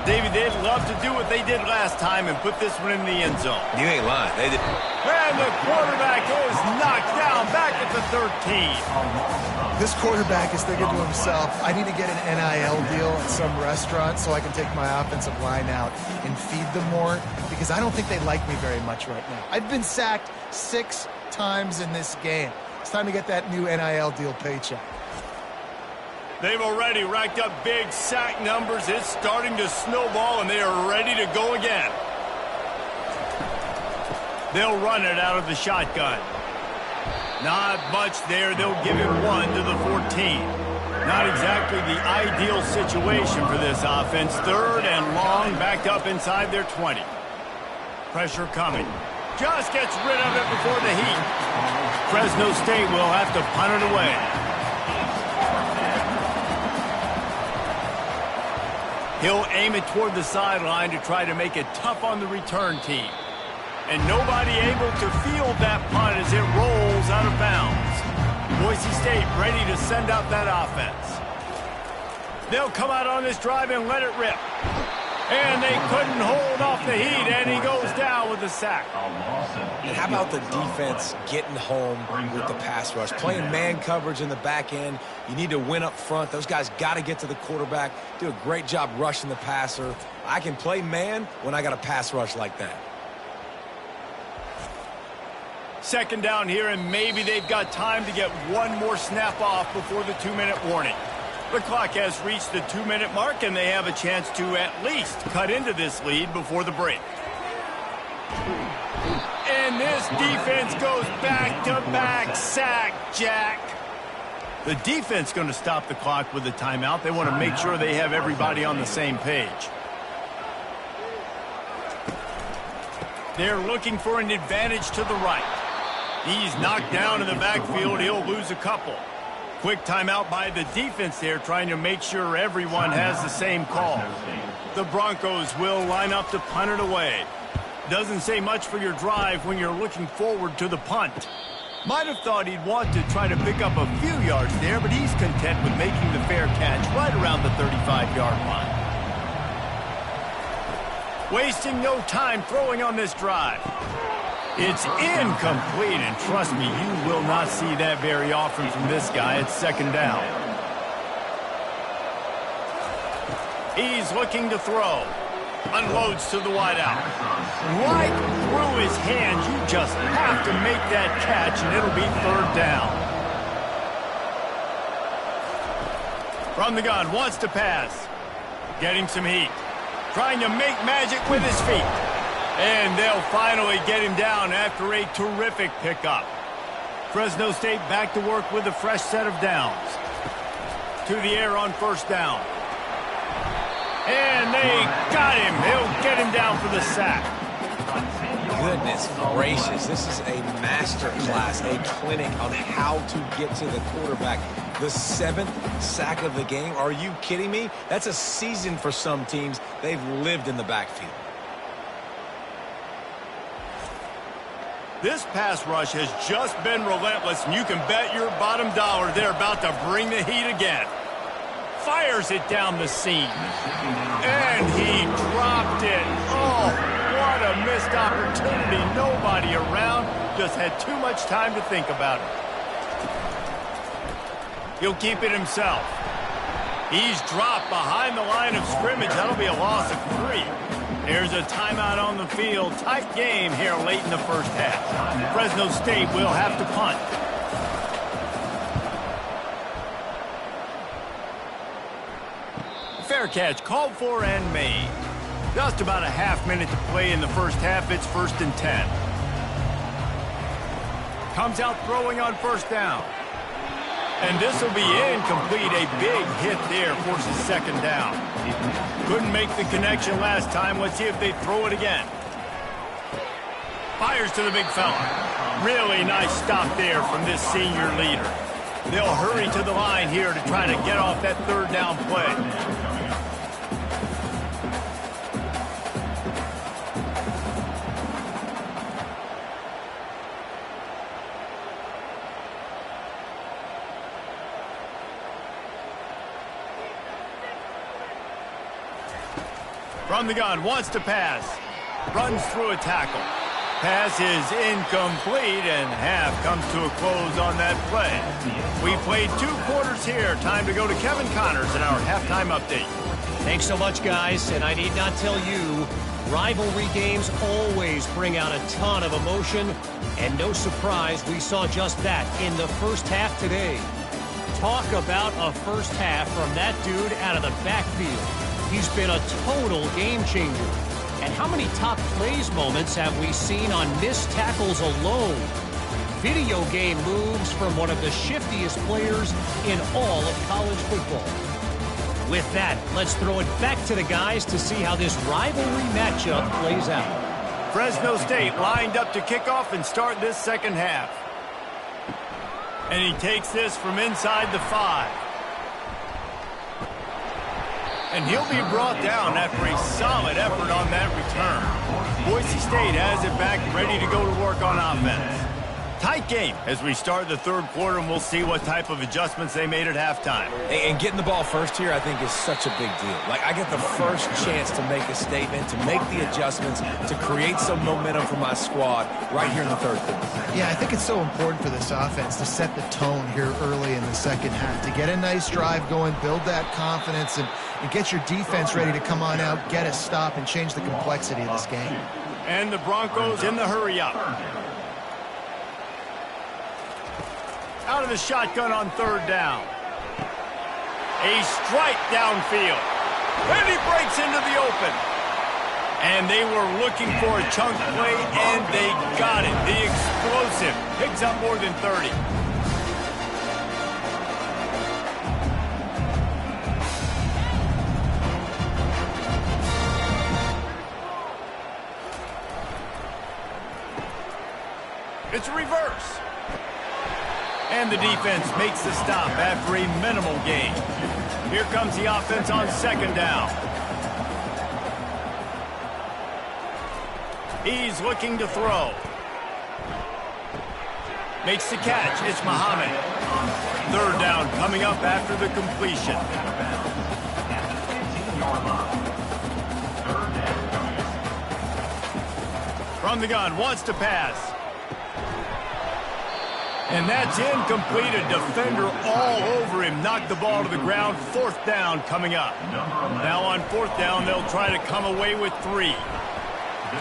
Davey, they'd love to do what they did last time and put this one in the end zone. You ain't lying. They did. And the quarterback is knocked down back at the 13. This quarterback is thinking to himself, I need to get an NIL deal at some restaurant so I can take my offensive line out and feed them more, because I don't think they like me very much right now. I've been sacked 6 times in this game. It's time to get that new NIL deal paycheck. They've already racked up big sack numbers. It's starting to snowball, and they are ready to go again. They'll run it out of the shotgun. Not much there. They'll give him 1 to the 14. Not exactly the ideal situation for this offense. 3rd and long, backed up inside their 20. Pressure coming. Just gets rid of it before the heat. Fresno State will have to punt it away. He'll aim it toward the sideline to try to make it tough on the return team. And nobody able to field that punt as it rolls out of bounds. Boise State ready to send out that offense. They'll come out on this drive and let it rip. And they couldn't hold off the heat, and he goes down with a sack. And how about the defense getting home with the pass rush? Playing man coverage in the back end. You need to win up front. Those guys got to get to the quarterback. Do a great job rushing the passer. I can play man when I got a pass rush like that. 2nd down here, and maybe they've got time to get 1 more snap off before the 2-minute warning. The clock has reached the 2-minute mark, and they have a chance to at least cut into this lead before the break. And this defense goes back-to-back sack, Jack. The defense going to stop the clock with a timeout. They want to make sure they have everybody on the same page. They're looking for an advantage to the right. He's knocked down in the backfield. He'll lose a couple. Quick timeout by the defense there, trying to make sure everyone has the same call. The Broncos will line up to punt it away. Doesn't say much for your drive when you're looking forward to the punt. Might have thought he'd want to try to pick up a few yards there, but he's content with making the fair catch right around the 35-yard line. Wasting no time throwing on this drive. It's incomplete, and trust me, you will not see that very often from this guy. It's 2nd down. He's looking to throw. Unloads to the wideout. Right through his hands. You just have to make that catch, and it'll be 3rd down. From the gun, wants to pass. Getting some heat. Trying to make magic with his feet. And they'll finally get him down after a terrific pickup. Fresno State back to work with a fresh set of downs. To the air on 1st down. And they got him. He'll get him down for the sack. Goodness gracious. This is a master class, a clinic on how to get to the quarterback. The 7th sack of the game. Are you kidding me? That's a season for some teams. They've lived in the backfield. This pass rush has just been relentless, and you can bet your bottom dollar they're about to bring the heat again. Fires it down the seam. And he dropped it. missed opportunity. Nobody around. Just had too much time to think about it. He'll keep it himself. He's dropped behind the line of scrimmage. That'll be a loss of 3. There's a timeout on the field. Tight game here late in the first half. Fresno State will have to punt. Fair catch called for and made. Just about a half minute to play in the first half. It's 1st and 10. Comes out throwing on first down. And this will be incomplete. A big hit there forces second down. Couldn't make the connection last time. Let's see if they throw it again. Fires to the big fella. Really nice stop there from this senior leader. They'll hurry to the line here to try to get off that third down play. From the gun, wants to pass. Runs through a tackle. Pass is incomplete, and half comes to a close on that play. We played 2 quarters here. Time to go to Kevin Connors in our halftime update. Thanks so much, guys. And I need not tell you, rivalry games always bring out a ton of emotion. And no surprise, we saw just that in the first half today. Talk about a first half from that dude out of the backfield. He's been a total game changer. And how many top plays moments have we seen on missed tackles alone? Video game moves from one of the shiftiest players in all of college football. With that, let's throw it back to the guys to see how this rivalry matchup plays out. Fresno State lined up to kick off and start this second half. And he takes this from inside the 5. And he'll be brought down after a solid effort on that return. Boise State has it back, ready to go to work on offense. Tight game as we start the third quarter, and we'll see what type of adjustments they made at halftime. And getting the ball first here, I think, is such a big deal. Like, I get the first chance to make a statement, to make the adjustments, to create some momentum for my squad right here in the third quarter. Yeah, I think it's so important for this offense to set the tone here early in the second half, to get a nice drive going, build that confidence, and get your defense ready to come on out, get a stop, and change the complexity of this game. And the Broncos in the hurry-up. Out of the shotgun on third down. A strike downfield. And he breaks into the open. And they were looking for a chunk play, and they got it. The explosive picks up more than 30. It's a reverse. And the defense makes the stop after a minimal gain. Here comes the offense on second down. He's looking to throw. Makes the catch. It's Muhammad. Third down coming up after the completion. From the gun, wants to pass. And that's incomplete. A defender all over him. Knocked the ball to the ground. Fourth down coming up. Now on fourth down, they'll try to come away with 3.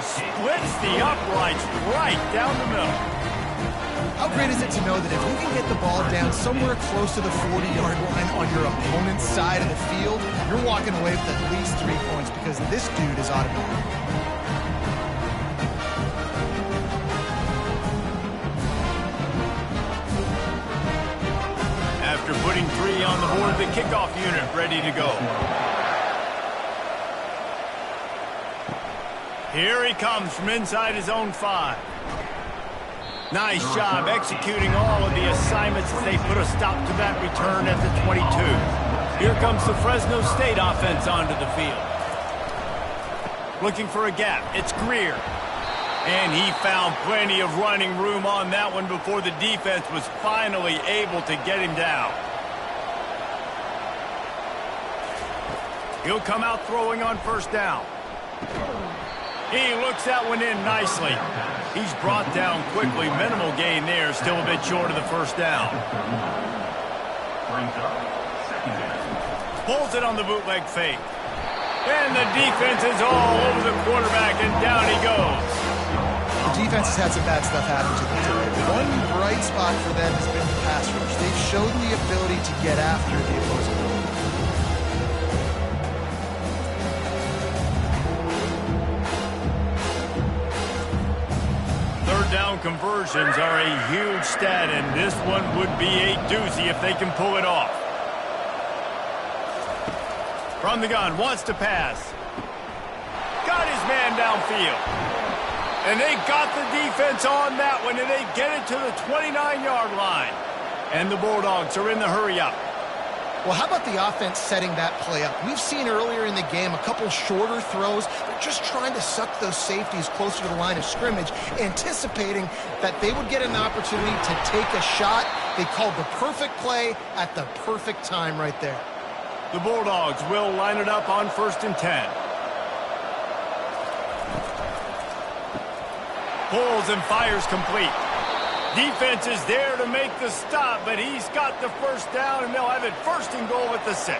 Splits the uprights right down the middle. How great is it to know that if you can get the ball down somewhere close to the 40-yard line on your opponent's side of the field, you're walking away with at least 3 points because this dude is automatic. After putting 3 on the board, the kickoff unit ready to go. Here he comes from inside his own 5. Nice job executing all of the assignments as they put a stop to that return at the 22. Here comes the Fresno State offense onto the field. Looking for a gap. It's Greer. And he found plenty of running room on that one before the defense was finally able to get him down. He'll come out throwing on first down. He looks that one in nicely. He's brought down quickly. Minimal gain there. Still a bit short of the first down. Pulls it on the bootleg fake. And the defense is all over the quarterback, and down he goes. The defense has had some bad stuff happen to them today. One bright spot for them has been the pass rush. They've shown the ability to get after the opposing team. Third down conversions are a huge stat, and this one would be a doozy if they can pull it off. From the gun, wants to pass. Got his man downfield. And they got the defense on that one, and they get it to the 29-yard line. And the Bulldogs are in the hurry-up. Well, how about the offense setting that play up? We've seen earlier in the game a couple shorter throws. They're just trying to suck those safeties closer to the line of scrimmage, anticipating that they would get an opportunity to take a shot. They called the perfect play at the perfect time right there. The Bulldogs will line it up on 1st and 10. Pulls and fires complete. Defense is there to make the stop, but he's got the first down, and they'll have it 1st and goal at the 6.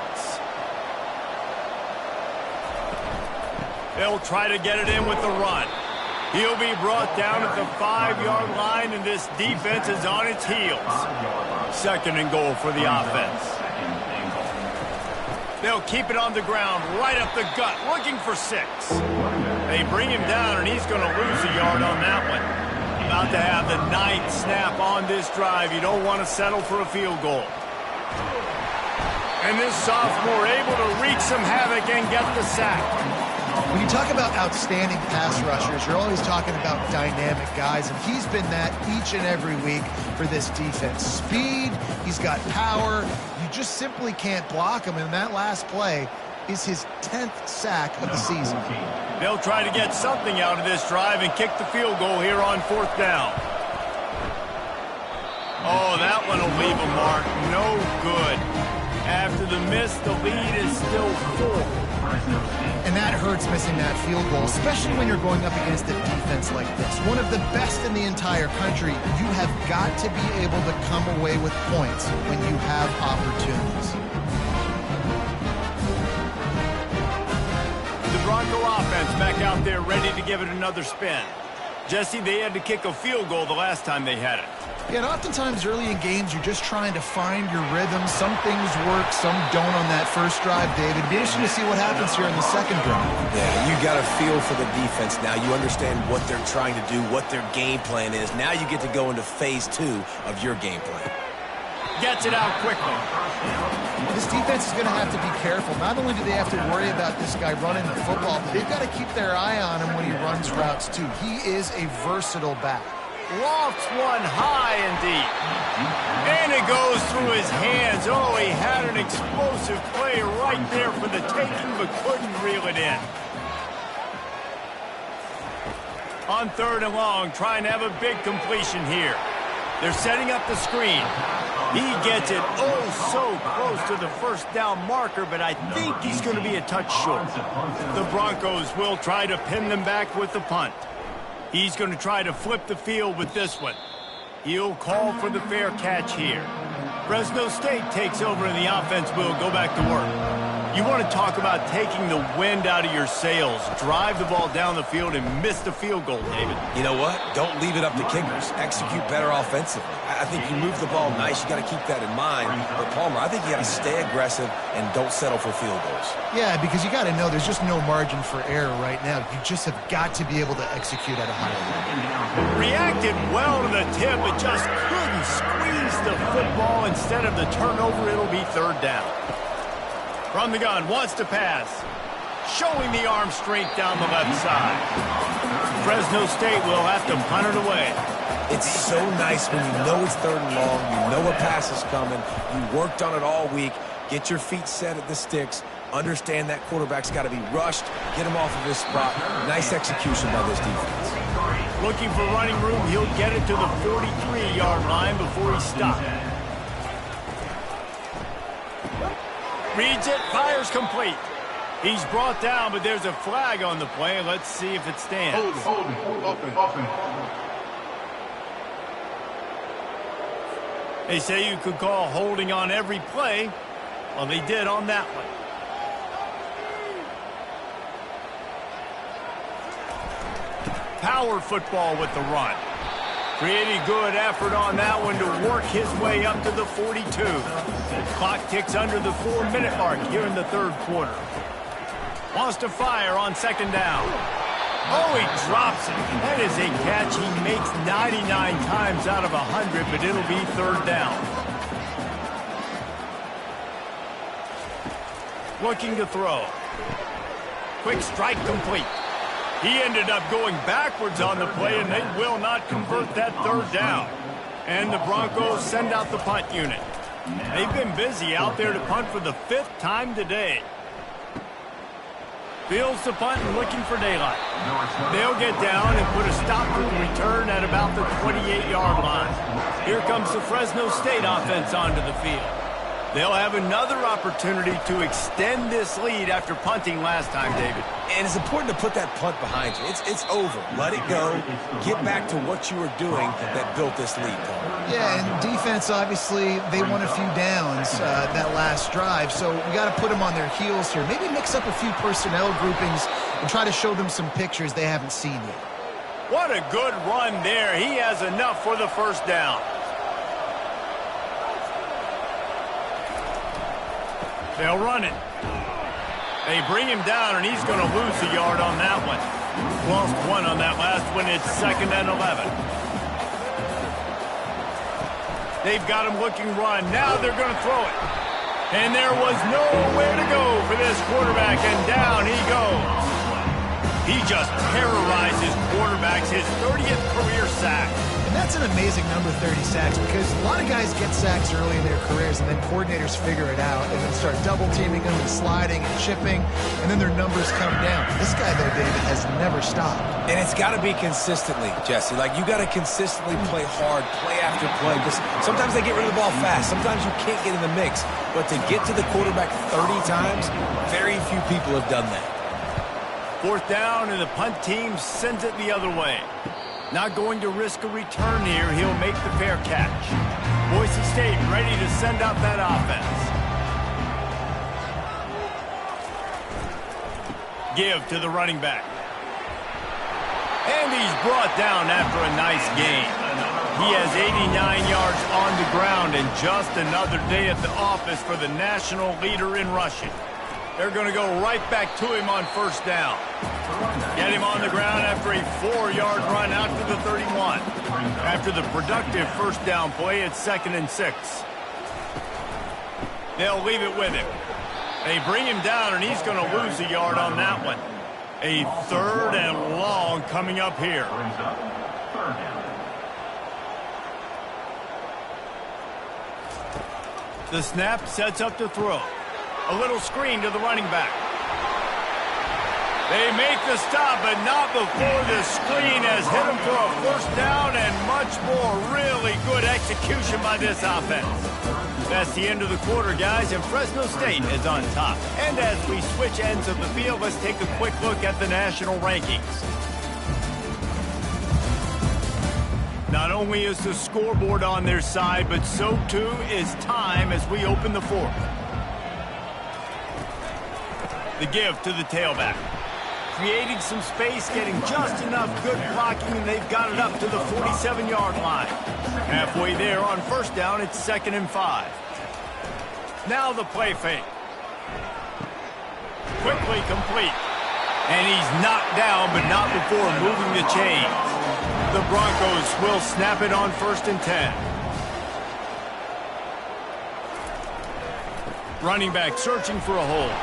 They'll try to get it in with the run. He'll be brought down at the 5-yard line, and this defense is on its heels. 2nd and goal for the offense. They'll keep it on the ground, right up the gut, looking for 6. They bring him down, and he's going to lose a yard on that one. About to have the 9th snap on this drive. You don't want to settle for a field goal. And this sophomore able to wreak some havoc and get the sack. When you talk about outstanding pass rushers, you're always talking about dynamic guys, and he's been that each and every week for this defense. Speed, he's got power. You just simply can't block him, and that last play is his 10th sack of the season. They'll try to get something out of this drive and kick the field goal here on 4th down. Oh, that one will leave a mark. No good. After the miss, the lead is still 4. And that hurts missing that field goal, especially when you're going up against a defense like this. One of the best in the entire country. You have got to be able to come away with points when you have opportunities. The Bronco offense back out there ready to give it another spin. Jesse, they had to kick a field goal the last time they had it. Yeah, and oftentimes early in games, you're just trying to find your rhythm. Some things work, some don't on that first drive, David. It'd be interesting to see what happens here in the second drive. Yeah, you got a feel for the defense now. You understand what they're trying to do, what their game plan is. Now you get to go into phase 2 of your game plan. Gets it out quickly. This defense is going to have to be careful. Not only do they have to worry about this guy running the football, but they've got to keep their eye on him when he runs routes, too. He is a versatile back. Lofts one high and deep. And it goes through his hands. Oh, he had an explosive play right there for the taking, but couldn't reel it in. On 3rd and long, trying to have a big completion here. They're setting up the screen. He gets it so close to the 1st down marker, but I think he's going to be a touch short. The Broncos will try to pin them back with the punt. He's going to try to flip the field with this one. He'll call for the fair catch here. Fresno State takes over and the offense will go back to work. You want to talk about taking the wind out of your sails. Drive the ball down the field and miss the field goal, David. You know what? Don't leave it up to kickers. Execute better offensively. I think you move the ball nice. You got to keep that in mind. But Palmer, I think you got to stay aggressive and don't settle for field goals. Yeah, because you got to know there's just no margin for error right now. You just have got to be able to execute at a high level. Reacted well to the tip, but just couldn't squeeze the football. Instead of the turnover, it'll be 3rd down. From the gun, wants to pass. Showing the arm strength down the left side. Fresno State will have to punt it away. It's so nice when you know it's 3rd and long, you know a pass is coming, you worked on it all week, get your feet set at the sticks, understand that quarterback's got to be rushed, get him off of his spot. Nice execution by this defense. Looking for running room, he'll get it to the 43-yard line before he stopped. Reads it, fires complete. He's brought down, but there's a flag on the play. Let's see if it stands. Offense. They say you could call holding on every play. Well, they did on that one. Power football with the run. Pretty good effort on that one to work his way up to the 42. The clock ticks under the 4-minute mark here in the third quarter. Wants to fire on second down. Oh, he drops it. That is a catch he makes 99 times out of 100, but it'll be third down. Looking to throw. Quick strike complete. He ended up going backwards on the play, and they will not convert that third down. And the Broncos send out the punt unit. They've been busy out there to punt for the 5th time today. Fields the punt and looking for daylight. They'll get down and put a stop to the return at about the 28-yard line. Here comes the Fresno State offense onto the field. They'll have another opportunity to extend this lead after punting last time, David. And it's important to put that punt behind you. It's over. Let it go. Get back to what you were doing that built this lead, Paul. Yeah, and defense, obviously, they won a few downs that last drive, so we got to put them on their heels here. Maybe mix up a few personnel groupings and try to show them some pictures they haven't seen yet. What a good run there. He has enough for the first down. They'll run it. They bring him down, and he's going to lose a yard on that one. Lost one on that last one. It's 2nd and 11. They've got him looking run. Now they're going to throw it. And there was nowhere to go for this quarterback, and down he goes. He just terrorizes quarterbacks, his 30th career sack. And that's an amazing number, 30 sacks, because a lot of guys get sacks early in their careers, and then coordinators figure it out and then start double-teaming them and sliding and chipping, and then their numbers come down. This guy, though, David, has never stopped. And it's got to be consistently, Jesse. Like, you got to consistently play hard, play after play, because sometimes they get rid of the ball fast. Sometimes you can't get in the mix. But to get to the quarterback 30 times, very few people have done that. 4th down, and the punt team sends it the other way. Not going to risk a return here. He'll make the fair catch. Boise State ready to send out that offense. Give to the running back. And he's brought down after a nice gain. He has 89 yards on the ground, and just another day at the office for the national leader in rushing. They're going to go right back to him on 1st down. Get him on the ground after a 4-yard run out to the 31. After the productive 1st down play, it's 2nd and 6. They'll leave it with him. They bring him down, and he's going to lose a yard on that one. A 3rd and long coming up here. The snap sets up to throw. A little screen to the running back. They make the stop, but not before the screen has hit them for a 1st down, and much more. Really good execution by this offense. That's the end of the quarter, guys, and Fresno State is on top. And as we switch ends of the field, let's take a quick look at the national rankings. Not only is the scoreboard on their side, but so too is time as we open the 4th. The give to the tailback. Creating some space, getting just enough good blocking, and they've got it up to the 47-yard line. Halfway there on 1st down, it's 2nd and 5. Now the play fake. Quickly complete. And he's knocked down, but not before moving the chains. The Broncos will snap it on 1st and 10. Running back searching for a hole.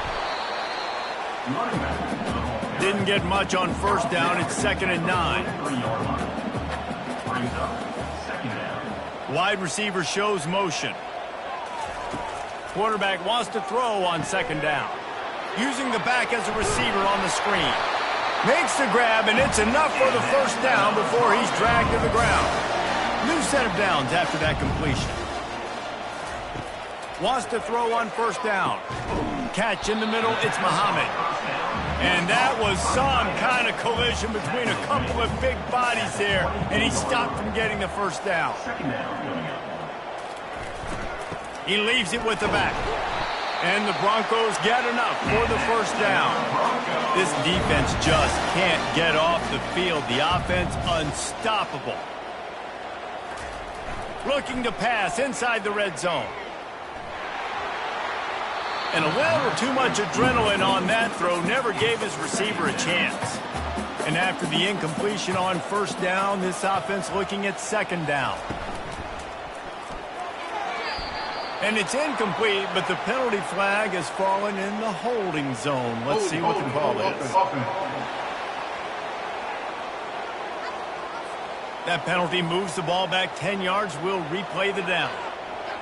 Didn't get much on 1st down. It's 2nd and 9. Wide receiver shows motion. Quarterback wants to throw on 2nd down. Using the back as a receiver on the screen. Makes the grab, and it's enough for the 1st down before he's dragged to the ground. New set of downs after that completion. Wants to throw on first down. Catch in the middle, it's Muhammad. And that was some kind of collision between a couple of big bodies there, and he stopped from getting the first down. He leaves it with the back. And the Broncos get enough for the first down. This defense just can't get off the field. The offense unstoppable. Looking to pass inside the red zone. And a little too much adrenaline on that throw never gave his receiver a chance. And after the incompletion on first down, this offense looking at second down. And it's incomplete, but the penalty flag has fallen in the holding zone. Let's see what the call is. That penalty moves the ball back 10 yards. We'll replay the down.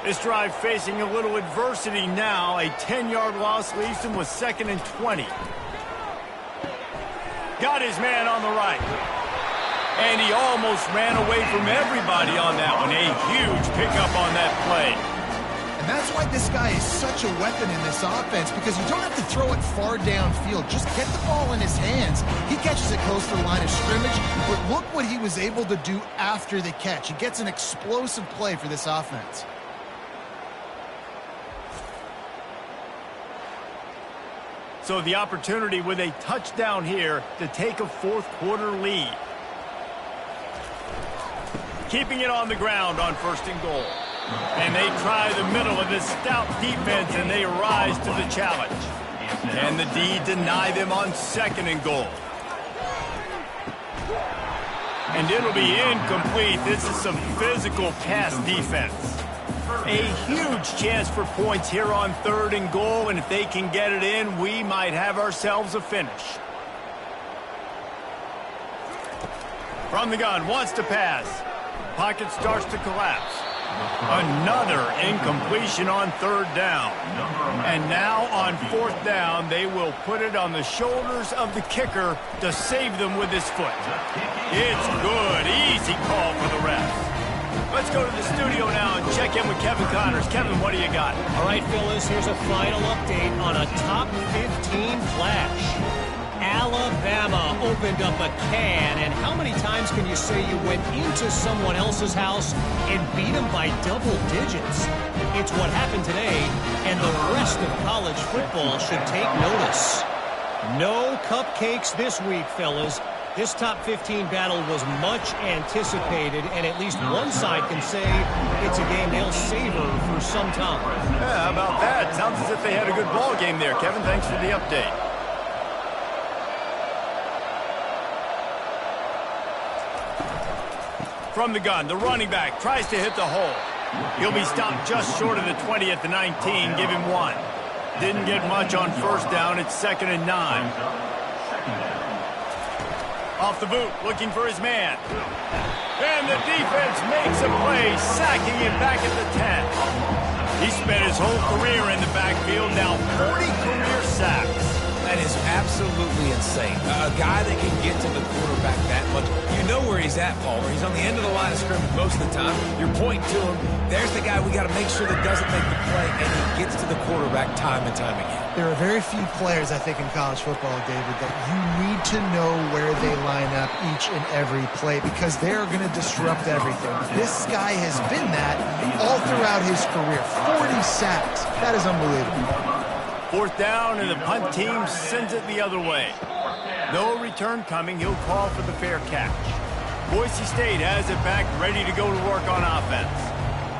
This drive facing a little adversity now. A 10-yard loss leaves him with 2nd and 20. Got his man on the right. And he almost ran away from everybody on that one. A huge pickup on that play. And that's why this guy is such a weapon in this offense, because you don't have to throw it far downfield. Just get the ball in his hands. He catches it close to the line of scrimmage, but look what he was able to do after the catch. He gets an explosive play for this offense. So the opportunity with a touchdown here to take a fourth-quarter lead. Keeping it on the ground on 1st and goal. And they try the middle of this stout defense, and they rise to the challenge. And the D deny them on 2nd and goal. And it'll be incomplete. This is some physical pass defense. A huge chance for points here on 3rd and goal, and if they can get it in, we might have ourselves a finish. From the gun, wants to pass. Pocket starts to collapse. Another incompletion on 3rd down. And now on 4th down, they will put it on the shoulders of the kicker to save them with his foot. It's good. Easy call for the refs. Let's go to the studio now and check in with Kevin Connors. Kevin, what do you got? All right, Phyllis, here's a final update on a top 15 flash. Alabama opened up a can, and how many times can you say you went into someone else's house and beat them by double digits? It's what happened today, and the rest of college football should take notice. No cupcakes this week, fellas. This top 15 battle was much anticipated, and at least one side can say it's a game they'll savor for some time. Yeah, how about that? Sounds as if they had a good ball game there. Kevin, thanks for the update. From the gun, the running back tries to hit the hole. He'll be stopped just short of the 20 at the 19. Give him 1. Didn't get much on first down. It's 2nd and 9. Off the boot, looking for his man. And the defense makes a play, sacking him back at the 10. He spent his whole career in the backfield, now 40 career sacks. That is absolutely insane. A guy that can get to the quarterback that much. You know where he's at, Paul. He's on the end of the line of scrimmage most of the time. You're pointing to him. There's the guy we got to make sure that doesn't make the play, and he gets to the quarterback time and time again. There are very few players, I think, in college football, David, that you need to know where they line up each and every play, because they're going to disrupt everything. This guy has been that all throughout his career. 40 sacks. That is unbelievable. 4th down, and the punt team sends it the other way. No return coming. He'll call for the fair catch. Boise State has it back, ready to go to work on offense.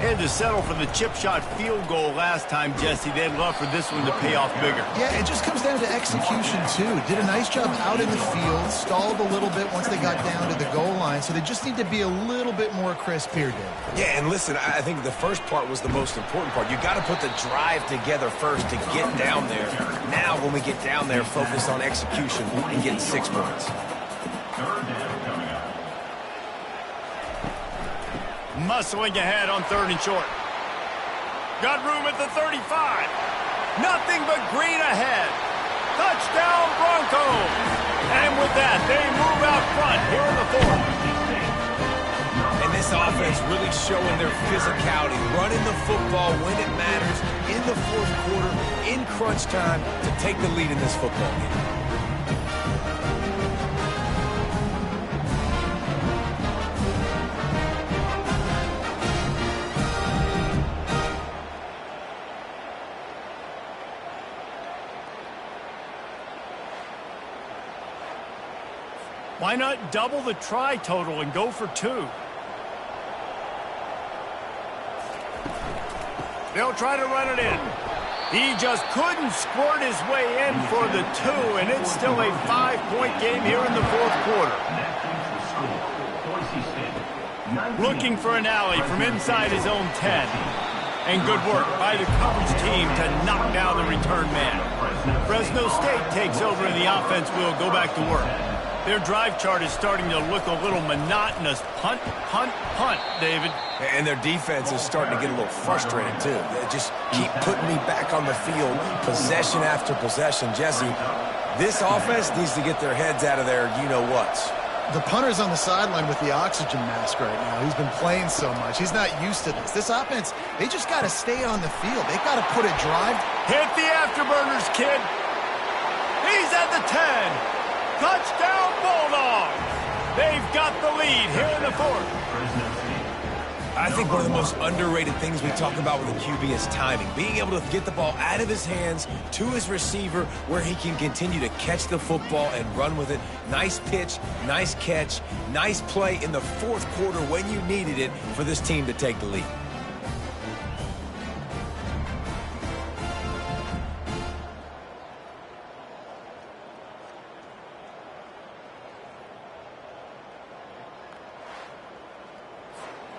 They had to settle for the chip shot field goal last time, Jesse. They'd love for this one to pay off bigger. Yeah, it just comes down to execution, too. Did a nice job out in the field, stalled a little bit once they got down to the goal line, so they just need to be a little bit more crisp here, Dave. Yeah, and listen, I think the first part was the most important part. You got to put the drive together first to get down there. Now, when we get down there, focus on execution and getting 6 points. Muscling ahead on 3rd and short. Got room at the 35. Nothing but green ahead. Touchdown Broncos. And with that, they move out front here in the 4th. And this offense defense really showing their physicality, running the football when it matters, in the fourth quarter, in crunch time, to take the lead in this football game. Why not double the try total and go for 2? They'll try to run it in. He just couldn't squirt his way in for the 2, and it's still a 5-point game here in the fourth quarter. Looking for an alley from inside his own 10. And good work by the coverage team to knock down the return man. Fresno State takes over and the offense will go back to work. Their drive chart is starting to look a little monotonous. Punt, punt, punt, David. And their defense is starting to get a little frustrated, too. They just keep putting me back on the field, possession after possession. Jesse, this offense needs to get their heads out of their you-know-whats. The punter's on the sideline with the oxygen mask right now. He's been playing so much. He's not used to this. This offense, they just got to stay on the field. They got to put a drive. Hit the afterburners, kid. He's at the 10. Touchdown, Bulldogs! They've got the lead here in the fourth. I think one of the most underrated things we talk about with a QB is timing. Being able to get the ball out of his hands to his receiver where he can continue to catch the football and run with it. Nice pitch, nice catch, nice play in the fourth quarter when you needed it for this team to take the lead.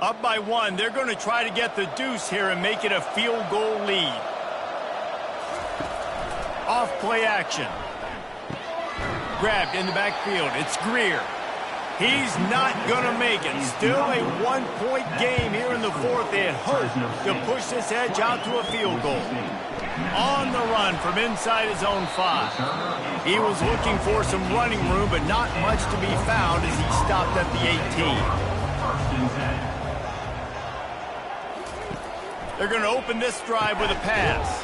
Up by 1, they're going to try to get the deuce here and make it a field goal lead. Off play action. Grabbed in the backfield. It's Greer. He's not going to make it. Still a 1-point game here in the fourth. They had hoped to push this edge out to a field goal. On the run from inside his own 5. He was looking for some running room, but not much to be found as he stopped at the 18. They're going to open this drive with a pass.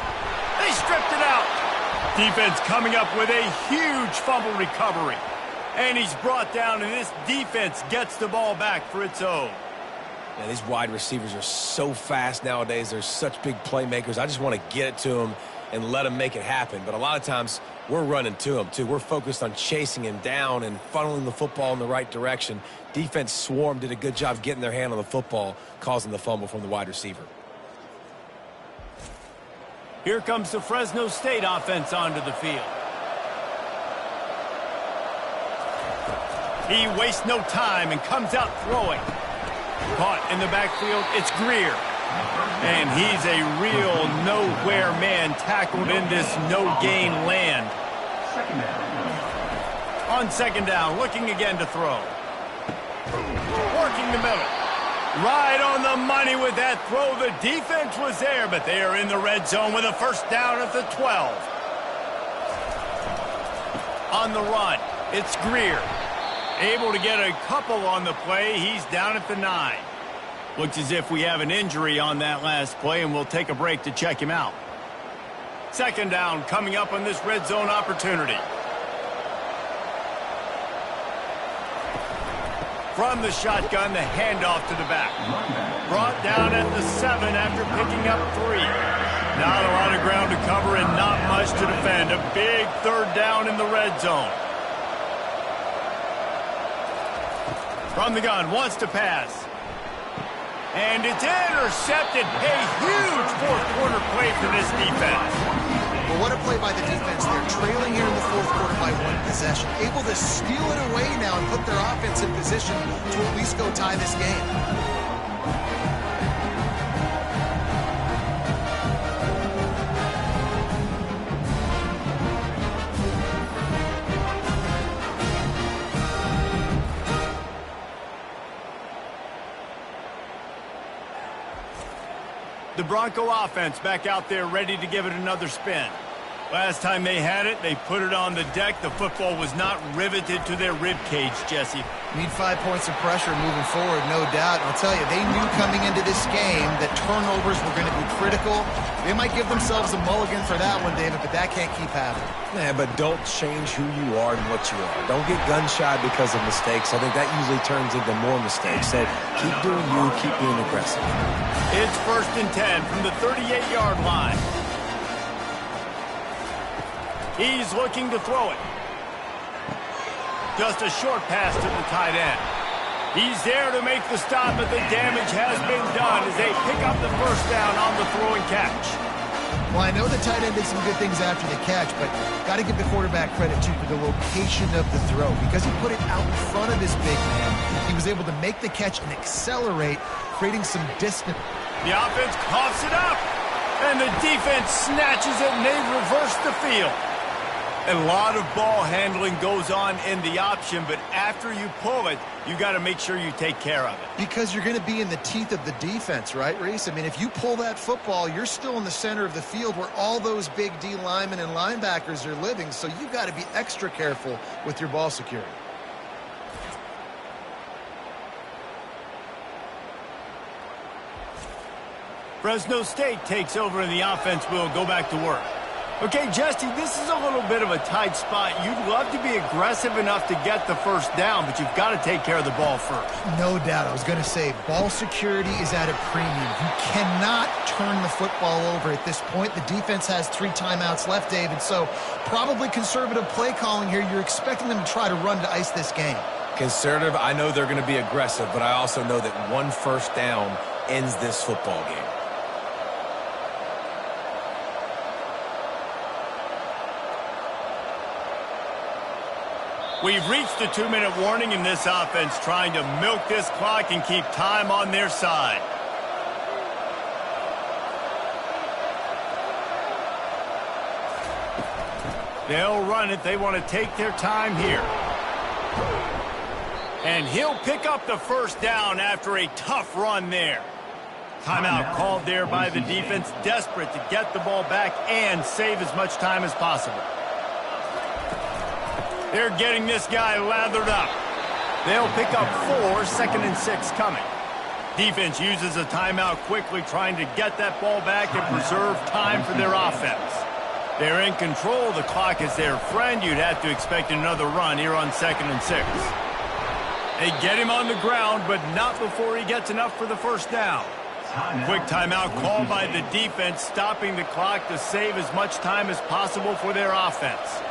They stripped it out. Defense coming up with a huge fumble recovery. And he's brought down, and this defense gets the ball back for its own. Man, these wide receivers are so fast nowadays. They're such big playmakers. I just want to get it to them and let them make it happen. But a lot of times, we're running to them, too. We're focused on chasing him down and funneling the football in the right direction. Defense swarm did a good job getting their hand on the football, causing the fumble from the wide receiver. Here comes the Fresno State offense onto the field. He wastes no time and comes out throwing. Caught in the backfield, it's Greer. And he's a real nowhere man tackled in this no-gain land. On second down, looking again to throw. Working the middle. Right on the money with that throw. The defense was there, but they are in the red zone with a first down at the 12. On the run, it's Greer. Able to get a couple on the play. He's down at the 9. Looks as if we have an injury on that last play, and we'll take a break to check him out. Second down coming up on this red zone opportunity. From the shotgun, the handoff to the back. Brought down at the 7 after picking up 3. Not a lot of ground to cover and not much to defend. A big third down in the red zone. From the gun, wants to pass. And it's intercepted. A huge fourth quarter play for this defense. Well, what a play by the defense. They're trailing here in the fourth quarter by 1 possession. Able to steal it away now and put their offense in position to at least go tie this game. The Bronco offense back out there ready to give it another spin. Last time they had it, they put it on the deck. The football was not riveted to their rib cage, Jesse. Need 5 points of pressure moving forward, no doubt. And I'll tell you, they knew coming into this game that turnovers were going to be critical. They might give themselves a mulligan for that one, David, but that can't keep happening. Yeah, but don't change who you are and what you are. Don't get gun-shy because of mistakes. I think that usually turns into more mistakes. So keep doing you, keep being aggressive. It's 1st and 10 from the 38-yard line. He's looking to throw it. Just a short pass to the tight end. He's there to make the stop, but the damage has been done as they pick up the first down on the throw and catch. Well, I know the tight end did some good things after the catch, but got to give the quarterback credit, too, for the location of the throw. Because he put it out in front of his big man, he was able to make the catch and accelerate, creating some distance. The offense coughs it up, and the defense snatches it, and they reverse the field. A lot of ball handling goes on in the option, but after you pull it, you got to make sure you take care of it. Because you're going to be in the teeth of the defense, right, Reese? I mean, if you pull that football, you're still in the center of the field where all those big D linemen and linebackers are living, so you've got to be extra careful with your ball security. Fresno State takes over, and the offense will go back to work. Okay, Jesse, this is a little bit of a tight spot. You'd love to be aggressive enough to get the first down, but you've got to take care of the ball first. No doubt. I was going to say, ball security is at a premium. You cannot turn the football over at this point. The defense has 3 timeouts left, David, so probably conservative play calling here. You're expecting them to try to run to ice this game. Conservative, I know they're going to be aggressive, but I also know that 1 first down ends this football game. We've reached the 2-minute warning in this offense, trying to milk this clock and keep time on their side. They'll run it. They want to take their time here. And he'll pick up the first down after a tough run there. Timeout called there by the defense, desperate to get the ball back and save as much time as possible. They're getting this guy lathered up. They'll pick up 4, 2nd and 6 coming. Defense uses a timeout quickly, trying to get that ball back and preserve time for their offense. They're in control. The clock is their friend. You'd have to expect another run here on 2nd and 6. They get him on the ground, but not before he gets enough for the first down. Quick timeout called by the defense, stopping the clock to save as much time as possible for their offense.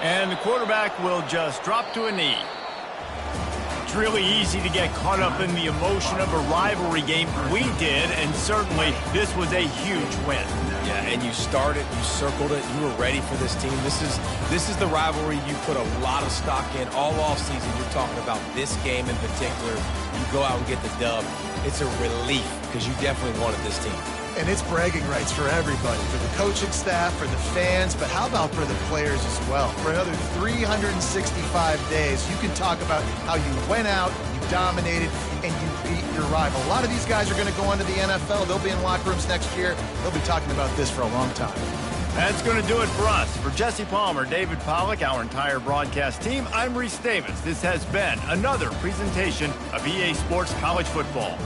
And the quarterback will just drop to a knee. It's really easy to get caught up in the emotion of a rivalry game. We did, and certainly this was a huge win. Yeah, and you started, you circled it, you were ready for this team. This is the rivalry you put a lot of stock in all offseason. You're talking about this game in particular. You go out and get the dub. It's a relief because you definitely wanted this team. And it's bragging rights for everybody, for the coaching staff, for the fans, but how about for the players as well? For another 365 days, you can talk about how you went out, you dominated, and you beat your rival. A lot of these guys are going to go on to the NFL. They'll be in locker rooms next year. They'll be talking about this for a long time. That's going to do it for us. For Jesse Palmer, David Pollack, our entire broadcast team, I'm Reese Davis. This has been another presentation of EA Sports College Football.